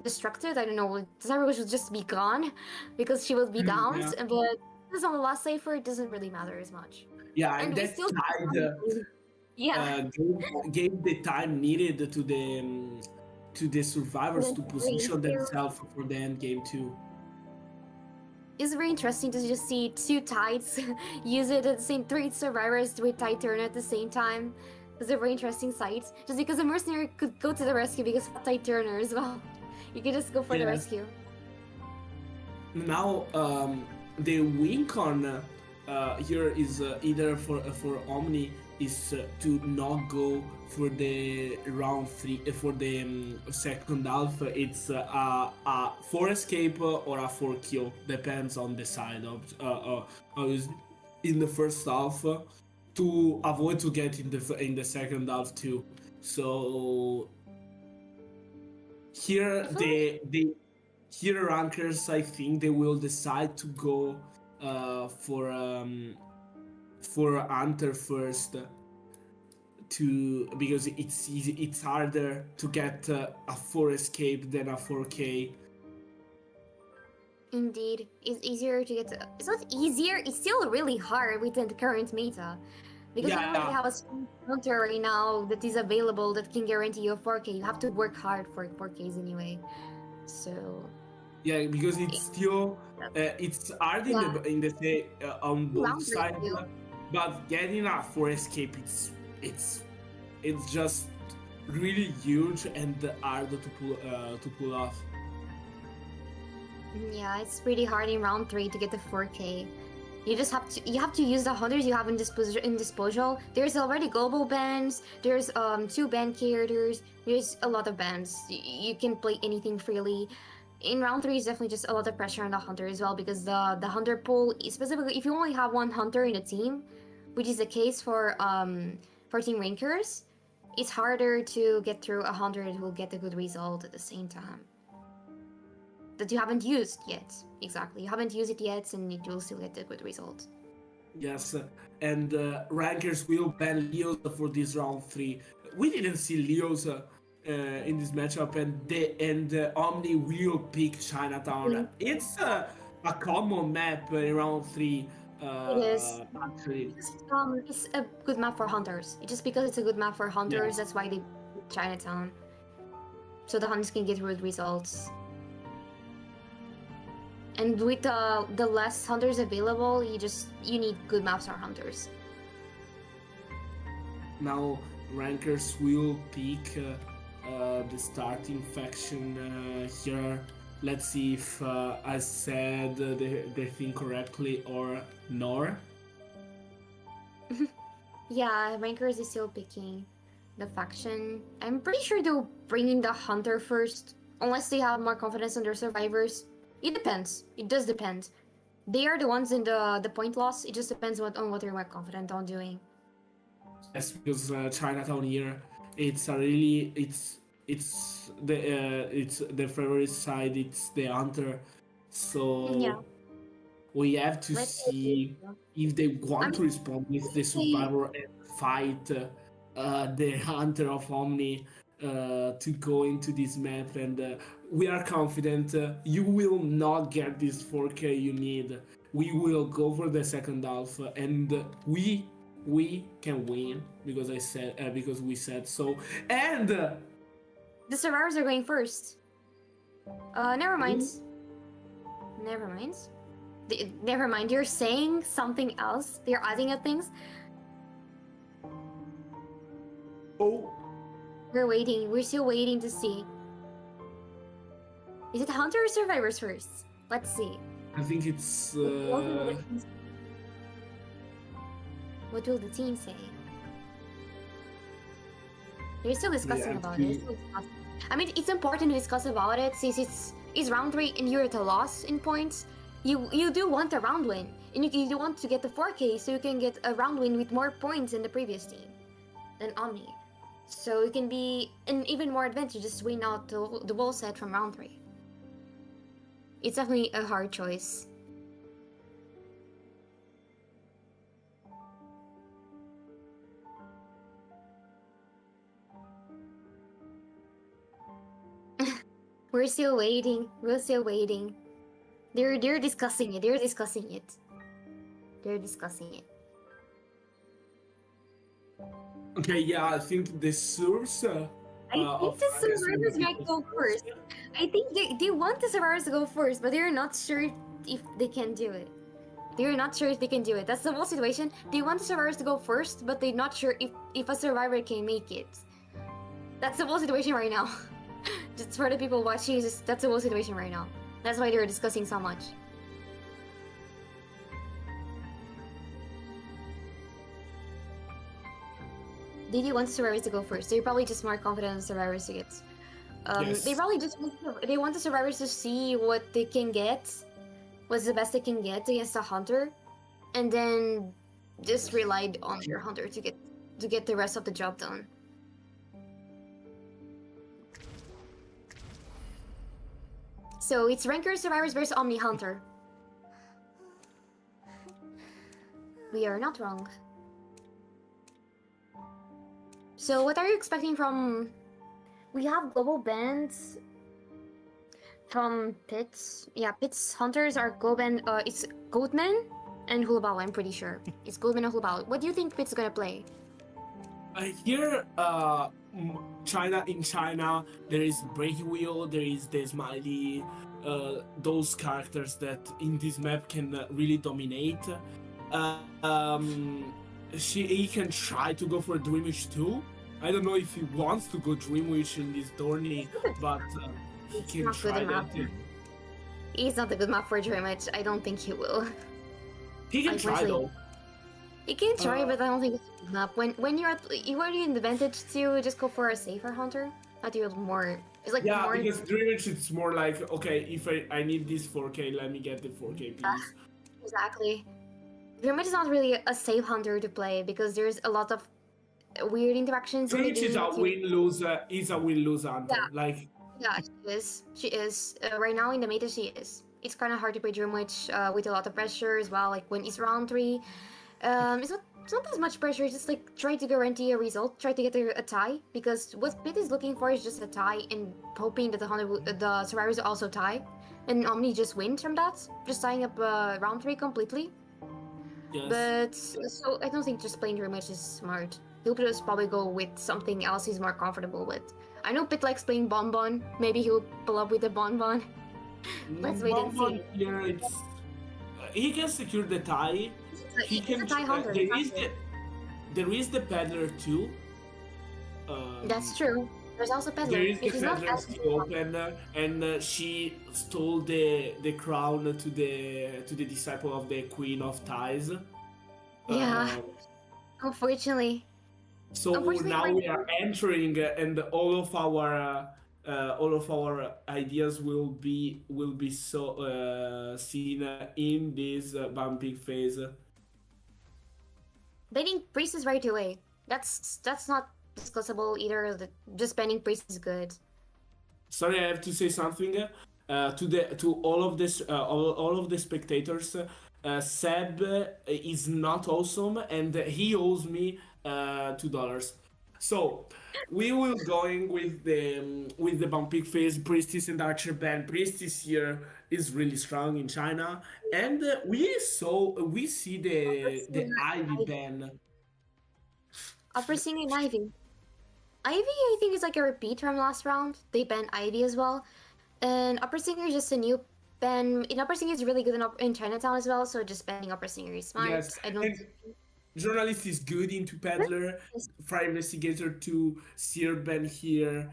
destructed. I don't know, the cyber wish will just be gone because she will be down. Yeah. But this is on the last cipher, it doesn't really matter as much. Yeah, and that still tide gave the time needed to the survivors to position themselves for the end game too. It's very interesting to just see two tides use it at the same 3 survivors with tide turn at the same time. It's a very interesting sight. Just because the mercenary could go to the rescue because of tide turner as well. You could just go for the rescue. Now the win con here is either for Omni is to not go for the round 3 for the second half. It's a 4 escape or a 4 kill, depends on the side of in the first half to avoid to get in the second half too. So here here rankers, I think they will decide to go for Hunter first because it's easy. It's harder to get a 4 escape than a 4K. Indeed, it's easier to get. It's not easier. It's still really hard within the current meta because you don't really have a counter right now that is available that can guarantee you a 4K. You have to work hard for 4Ks anyway. So. Yeah, because it's still it's hard in the on both sides, but getting a 4 escape it's just really huge and hard to pull off. Yeah, it's pretty hard in round 3 to get the 4K. You just have to use the hunters you have in disposal. There's already global bans. There's 2 ban characters. There's a lot of bans. You can play anything freely. In round 3 is definitely just a lot of pressure on the hunter as well because the hunter pool, specifically if you only have 1 hunter in a team, which is the case for team rankers, it's harder to get through a hunter that will get a good result at the same time. That you haven't used yet. Exactly. You haven't used it yet and it will still get a good result. Yes, and rankers will ban Leos for this round 3. We didn't see Leos in this matchup, and Omni will pick Chinatown. It's a common map in round 3. It is. Actually, it's a good map for hunters. Just because it's a good map for hunters, that's why they pick Chinatown. So the hunters can get good results. And with the less hunters available, you need good maps for hunters. Now rankers will pick the starting faction here. Let's see if I said the thing correctly or not. Yeah, Rankers is still picking the faction. I'm pretty sure they'll bring in the Hunter first, unless they have more confidence in their survivors. It depends. It does depend. They are the ones in the point loss. It just depends on what they're more confident on doing. Yes, because Chinatown here, it's a really it's the favorite side. It's the hunter, so Yeah. we have to Let's see if they want to mean, respond with the survivor and fight the hunter of Omni to go into this map. And we are confident you will not get this 4K you need. We will go for the second half, and we can win because because we said so. And the survivors are going first. Never mind. Never mind. Never mind. You're saying something else. They're adding up things. oh, We're waiting. We're still waiting to see. Is it Hunter or Survivors first? Let's see. I think it's. What will the team say? They're still discussing about it. I mean, it's important to discuss about it since it's round 3 and you're at a loss in points. You do want a round win, and you do want to get the 4K so you can get a round win with more points than the previous team, than Omni. So it can be an even more advantageous to win out the whole set from round 3. It's definitely a hard choice. We're still waiting. We're still waiting. They're discussing it. They're discussing it. They're discussing it. Okay, yeah, I think the source. I think the survivors might go first. I think they want the survivors to go first, but they're not sure if they can do it. They're not sure if they can do it. That's the whole situation. They want the survivors to go first, but they're not sure if a survivor can make it. That's the whole situation right now. Just for the people watching, that's the whole situation right now. That's why they're discussing so much. Did you want the survivors to go first? They're probably just more confident in the survivors to get. Yes. They probably just want the survivors to see what they can get, what's the best they can get against a hunter, and then just relied on their hunter to get the rest of the job done. So it's Ranker Survivors versus Omni Hunter. We are not wrong. So what are you expecting from... We have global bans from Pits. Yeah, Pits Hunters are Goban. It's Goatman and Hulabal, I'm pretty sure. It's Goatman and Hulabal. What do you think Pits is gonna play? Here, in China, there is Breaking Wheel, there is the Smiley, those characters that in this map can really dominate. He can try to go for Dream Wish too. I don't know if he wants to go Dream Wish in this tourney, but he can try that. He's not a good map for Dream Wish. I don't think he will. He can try though. He can try, but I don't think it's a good map. When you're in the advantage to just go for a safer hunter, I think it's more. It's like more. Because Dream Wish it's more like, okay, if I need this 4K, let me get the 4K, please. Exactly. Dream Wish is not really a safe hunter to play because there's a lot of weird interactions. Dream Wish is a win-lose hunter. Yeah. Yeah, she is. Right now in the meta, she is. It's kind of hard to play Dream Wish with a lot of pressure as well. Like when it's round 3, it's not as much pressure. It's just like try to guarantee a result, try to get a tie. Because what Pit is looking for is just a tie and hoping that the survivors also tie, and Omni just wins from that, just tying up round 3 completely. Yes. But so I don't think just playing Dream Wish is smart. He'll just probably go with something else he's more comfortable with. I know Pit likes playing Bonbon. Maybe he'll pull up with the Bonbon. Let's wait and see. Here he can secure the tie. He can. There is the peddler too. That's true. There's also There Peddler, is the which is not Peddler as still open, and she stole the crown to the disciple of the Queen of Ties. yeah. Uh, Unfortunately, so unfortunately now for we are entering, and all of our ideas will be so seen in this bumping phase. banning priest is right away. That's not discussable either. Just banning priest is good. Sorry, I have to say something to all of this all of the spectators. Seb is not awesome, and he owes me $2. So we will going with the bumping phase. Priestess and Archer band. Priestess here is really strong in China, and we see the Ivy Ivy. band. Upper Singer and Ivy. Ivy, I think, is like a repeat from last round. They banned Ivy as well. And Upper Singer is just a new ban. In Upper Singer is really good in Chinatown as well, so just banning Upper Singer is Yes, smart. I don't and journalist is good into peddler. think Fire investigator to Seer Ben here.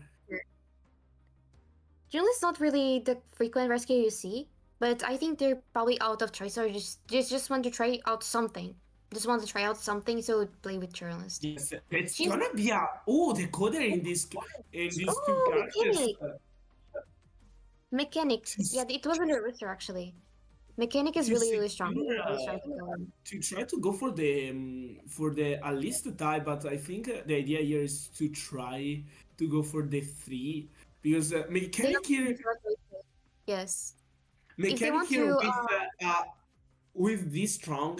journalists not really the frequent rescue you see, but I think they're probably out of choice or just want to try out something. Just want to try out something, so play with journalist. Yes, it's She's gonna be a decoder in these two oh characters. mechanic. To, Yeah, it wasn't a rooster actually. Mechanic is to really strong. secure, Really strong to kill him. to try to go for the at least the tie, but I think the idea here is to try to go for the 3 because They mechanic don't here yes. If they mechanic want here to, with this strong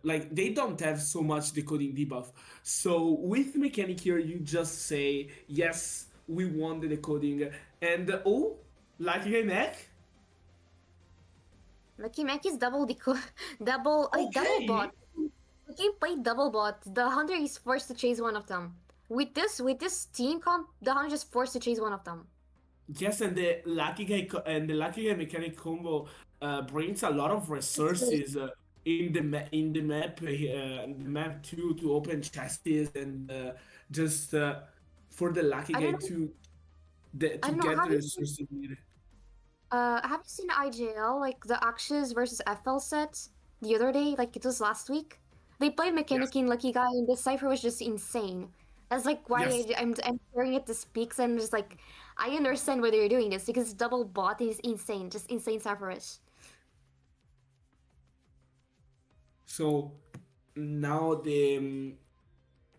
like they don't have so much decoding debuff, so with mechanic here you just say yes, we want the decoding, and lucky guy mech. Lucky Mac is double double double Okay. bot. The game played double bot. The hunter is forced to chase one of them. With this team comp, the hunter is forced to chase one of them. Yes, and the lucky guy and the lucky guy mechanic combo brings a lot of It's really resources in the map too, to open chests and just for the lucky I guy don't know. I to don't know. get Have the you seen resources needed. have you seen IGL like the Axis versus FL set the other day? Like it was last week. They played Yes, mechanic in Lucky Guy, and the cipher was just insane. That's like why yes. I'm staring at the speaks and I'm just like I understand why they're doing this because double bot is insane, just insane cipherish. So now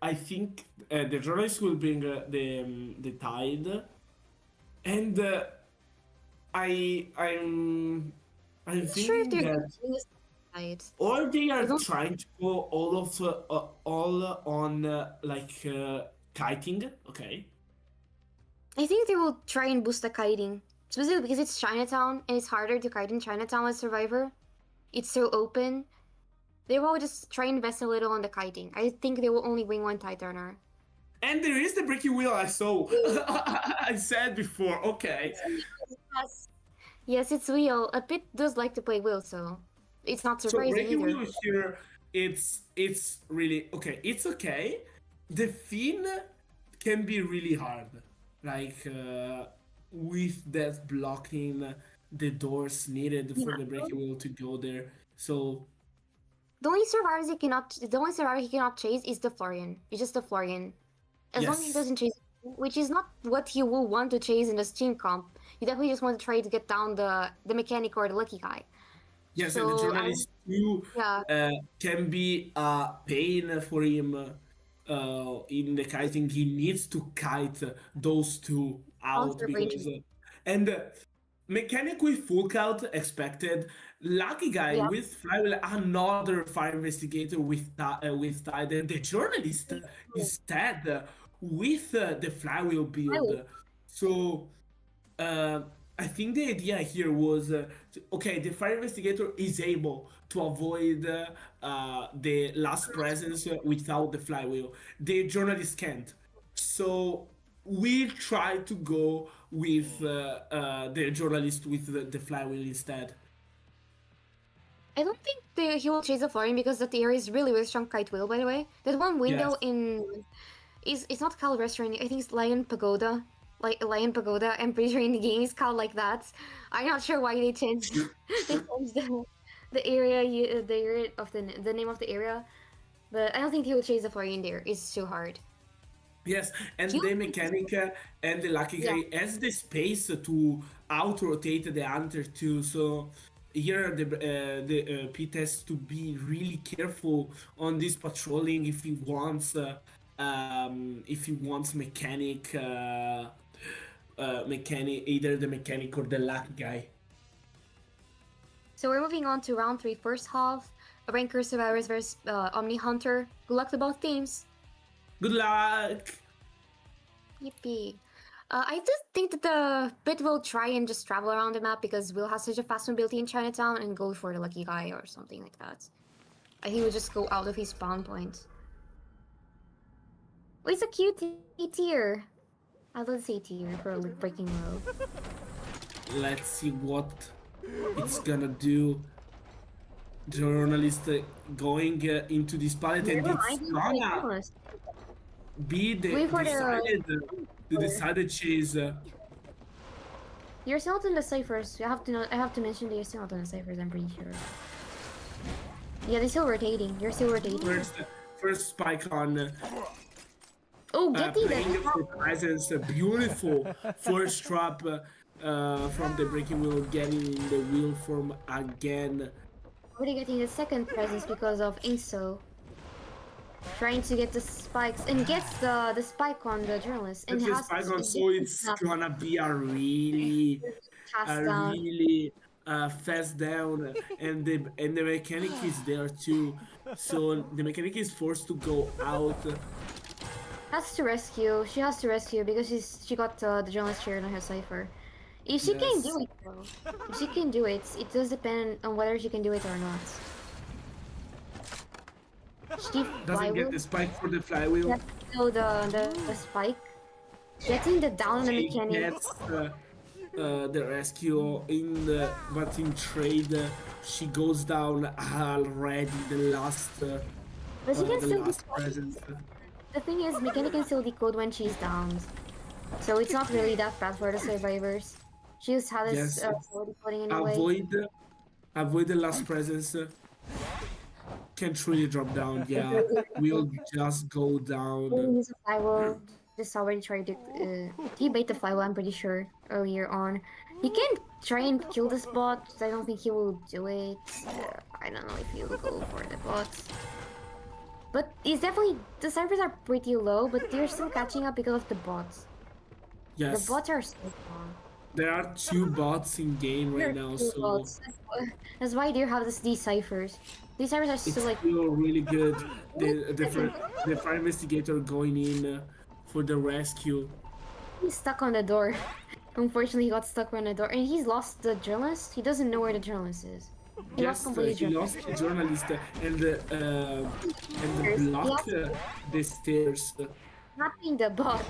I think the journalists will bring the tide, and I'm I'm not sure if thinking they're that doing this right. or they I are don't. trying to go all on kiting. Okay. I think they will try and boost the kiting, specifically because it's Chinatown and it's harder to kite in Chinatown as Survivor. It's so open. They will just try and invest a little on the kiting. I think they will only bring one tide turner. And there is the breaking wheel I saw. I said before. Okay. Yes. Yes, it's Wheel. A bit does like to play Wheel, so it's not So surprising breaking either. wheel here, it's really okay. It's okay. The fin can be really hard, like with that blocking the doors needed for the Yeah. breaking wheel to go there. So The only survivor he cannot chase is the Florian. It's just the Florian. As long as he yes, doesn't chase, which is not what you will want to chase in the Steam comp. You definitely just want to try to get down the mechanic or the lucky guy. yes, and the So journalist too yeah, can be a pain for him in the kiting. He needs to kite those two out monster brain. because and mechanic with full count expected. Lucky guy Yeah, with flywheel, another fire investigator with tide, and the journalist instead with the flywheel I build. will. So uh, I think the idea here was okay. The fire investigator is able to avoid the last presence without the flywheel. The journalist can't. So we try to go with the journalist with the flywheel instead. I don't think he will chase the Florian because that area is really strong kite wheel. By the way, that one window Yes. it's not called restaurant. I think it's Lion Pagoda. Like Lion Pagoda. I'm pretty sure in the game it's called like that. I'm not sure why they changed they changed the area the area of the name of the area, but I don't think they will change the fly in there. It's too hard. Yes, and You the mechanic and the lucky yeah. guy has the space to out rotate the hunter too. So here the Pete has to be really careful on this patrolling if he wants mechanic either the mechanic or the lucky guy. So we're moving on to round 3, first half. Ranker Survivors versus Omni Hunter. Good luck to both teams. Good luck. Yippee. I just think that the Bit will try and just travel around the map because Will has such a fast mobility in Chinatown and go for the lucky guy or something like that. I think we'll just go out of his spawn point. Oh, it's a cute tier. I love say tier for like breaking low. Let's see what it's gonna do. Journalist going into this palette and it's gonna be the decided chase. You're still not in the ciphers. I have to mention that you're still not in the ciphers. I'm pretty sure. Yeah, they're still rotating. You're still rotating. First spike on. Oh, getting playing for presence. A beautiful first trap from the breaking wheel, getting the wheel form again. Already getting the second presence because of Inso. Trying to get the spikes and gets the spike on the journalist and has spike on, so it's gonna be a really fast down, and the mechanic is there too. So the mechanic is forced to go out. Has to rescue. She has to rescue because she got the journalist chair on her cipher. If she can do it though, if she can do it, it does depend on whether she can do it or not. She doesn't get the spike for the flywheel. That's still the spike. Getting the down on the mechanic. Gets the rescue but in trade she goes down already. The last presence. The thing is, mechanic can still decode when she's down, so it's not really that bad for the survivors. She just had this decoding in a way. Avoid the last presence. Can't really drop down. Yeah, we'll just go down. He's a flywheel. Just already tried to. He bait the flywheel. I'm pretty sure earlier on. He can try and kill the bot. I don't think he will do it. I don't know if he will go for the bots. But he's definitely, the ciphers are pretty low, but they're still catching up because of the bots. Yes. The bots are so strong. There are 2 bots in game right now, so bots. That's why they have these ciphers. These ciphers are still like really good. The fire investigator going in for the rescue. He's stuck on the door. Unfortunately, he got stuck on the door, and he's lost the journalist. He doesn't know where the journalist is. He lost completely. He lost the journalist and blocked the stairs. Snapping the bot.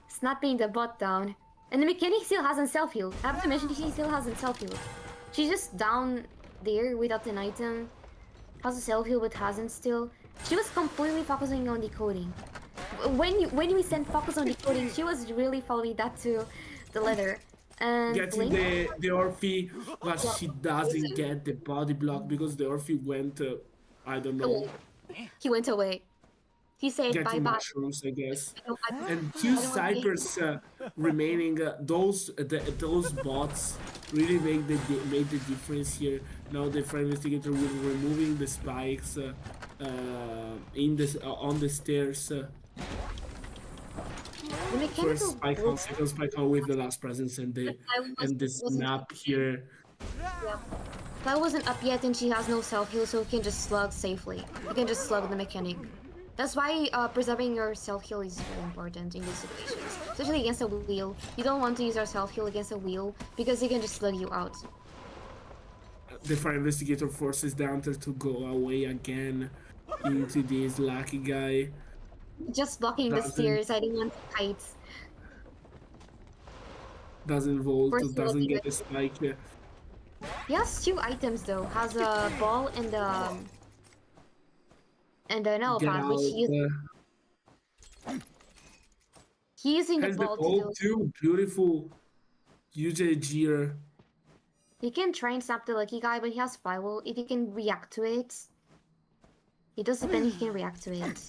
Snapping the bot down. And the mechanic still hasn't self-healed. I have to mention she still hasn't self-healed. She's just down there without an item. Has a self-heal but hasn't still. She was completely focusing on decoding. When we sent focus on decoding, she was really following that to the letter. And getting the Orphe, but she doesn't get the body block because the Orphe went, I don't know. He went away. He said getting bye-bye. Mushrooms, I guess. And 2 ciphers remaining. Those bots really made the difference here. Now the fire investigator will removing the spikes on the stairs. First spike on, second spike on with the last presence, and the snap here. Yeah. That wasn't up yet, and she has no self-heal, so you can just slug safely. You can just slug the mechanic. That's why preserving your self-heal is very important in these situations. Especially against a wheel. You don't want to use your self-heal against a wheel, because it can just slug you out. The fire investigator forces the hunter to go away again into this lucky guy. Just blocking the stairs, I didn't want to kite. Doesn't vault, doesn't get a spike. He has 2 items though. Has a ball and an elephant, which he uses. He's using the Has the ball to ball do. too. Beautiful. UJG. He can try and snap the lucky guy, but he has firewall. If he can react to it, it does depend. He can react to it.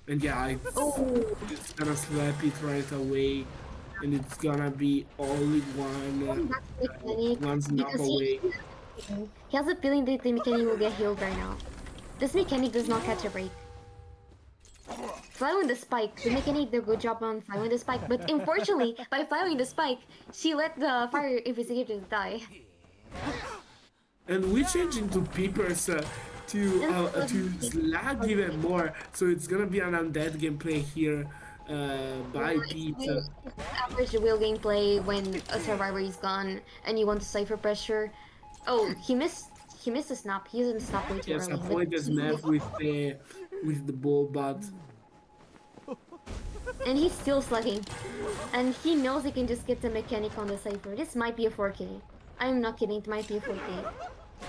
And yeah, it's gonna slap it right away. And it's gonna be only one one snap Because away. he has a feeling that the mechanic will get healed right now. This mechanic does not catch a break. Following the spike, the mechanic did a good job on following the spike, but unfortunately, by following the spike, she let the fire investigator die. And we change into Peepers to slag even more. So it's gonna be an undead gameplay here by Pete. Average wheel gameplay when a survivor is gone and you want to save for pressure. Oh, he missed the snap. He used the snap way too Yes, early. avoid the snap with the ball, but And he's still slugging. And he knows he can just get the mechanic on the cipher. This might be a 4K. I'm not kidding, it might be a 4K.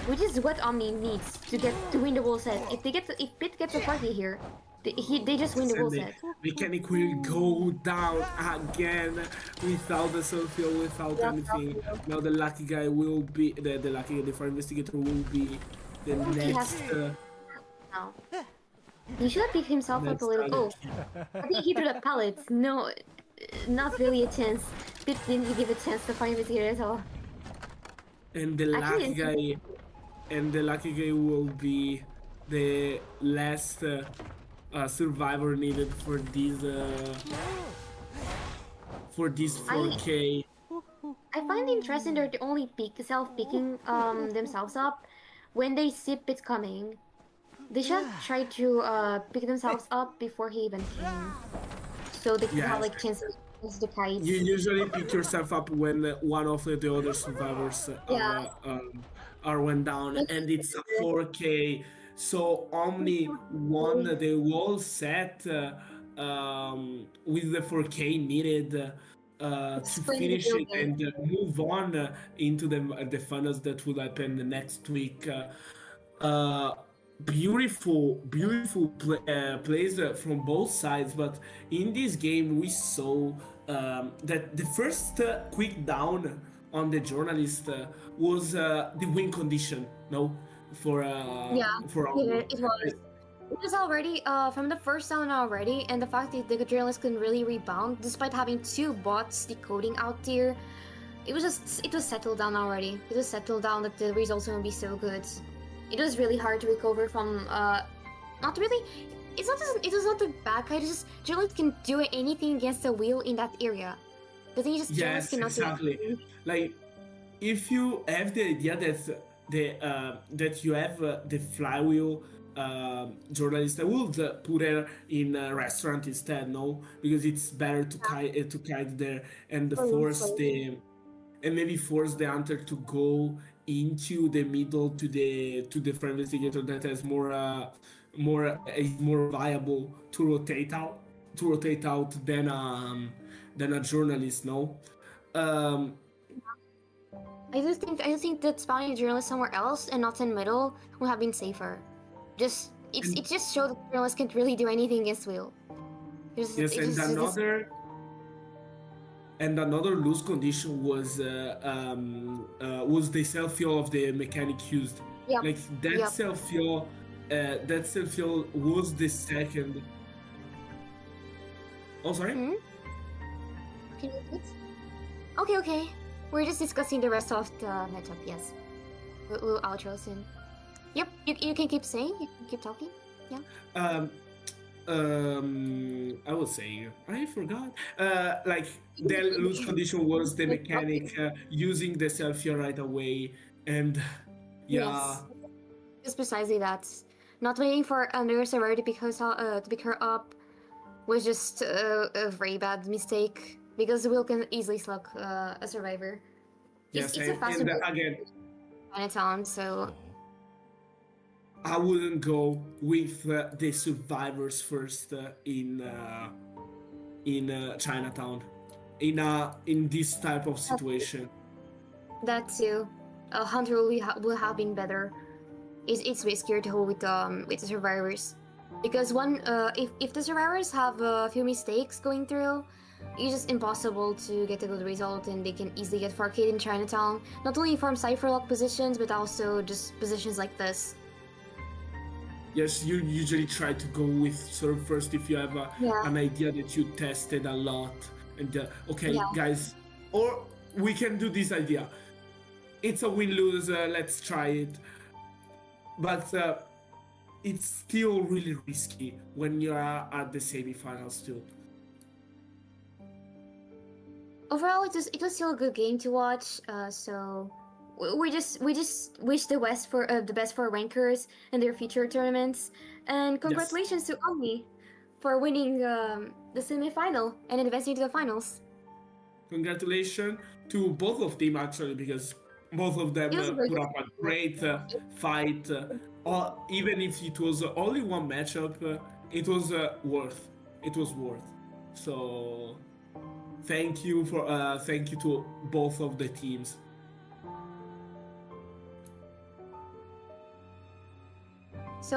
Which is what Omni needs to win the whole set. If Pit gets a 4K here, they just win the whole set. Mechanic will go down again without the self-heal, without anything. Now the lucky guy will be the fire investigator will be the next. Now. He should have picked himself up a little. Oh, I think he threw the pallets. No, not really a chance. Pit didn't give a chance to fire investigator at all. And the lucky guy will be the last survivor needed for this 4K. I find it interesting they're only self-picking themselves up when they see Pit coming. They should try to pick themselves up before he even came, so they can have like chances to kite. You usually pick yourself up when one of the other survivors are went down, and it's a 4K. So Omni won the whole set with the 4K needed to finish it and move on into the finals that will happen next week. Beautiful plays from both sides, but in this game we saw that the first quick down on the journalist was the win condition, no, for it was. It was already from the first down already, and the fact that the journalist couldn't really rebound despite having two bots decoding out there. It was settled down already. It was settled down that the results won't be so good. It was really hard to recover from, not really, it was not the back guy, it's just, journalists can do anything against the wheel in that area. The thing is just, journalists cannot exactly. do anything. Like, if you have the idea that you have the flywheel journalist, I would put her in a restaurant instead, no? Because it's better to kite there and maybe force the hunter to go into the middle to the fire investigator that has more viable to rotate out than a journalist, no? I just think that spawning a journalist somewhere else and not in middle would have been safer. It just showed that journalists can't really do anything against wheel. Another loose condition was the self-heal of the mechanic used. Yep. Like that self-heal was the second. Oh, sorry? Can you repeat? Okay. We're just discussing the rest of the matchup, yes. We'll outro soon. Yep, you can keep saying, you can keep talking, yeah. I was saying, I forgot. Like the loose condition was the mechanic using the selfie right away, and yeah. Yes. Just precisely that. Not waiting for another survivor to pick her up was just a very bad mistake, because the wheel can easily slug a survivor. Yes, it's a faster again. Chinatown, so I wouldn't go with the survivors first in Chinatown, in this type of situation. That too, Hunter will have been better. It's riskier to hold with the survivors. Because if the survivors have a few mistakes going through, it's just impossible to get a good result, and they can easily get Farcade in Chinatown. Not only from cipher lock positions, but also just positions like this. Yes, you usually try to go with serve first if you have an idea that you tested a lot. And okay, guys, or we can do this idea. It's a win-lose, let's try it. But it's still really risky when you are at the semifinals too. Overall, it was still a good game to watch. So we just wish the best for rankers in their future tournaments, and congratulations to Omni for winning the semifinal and advancing to the finals. Congratulations to both of them actually, because both of them put up a great fight. Or even if it was only one matchup, it was worth. It was worth. So thank you to both of the teams.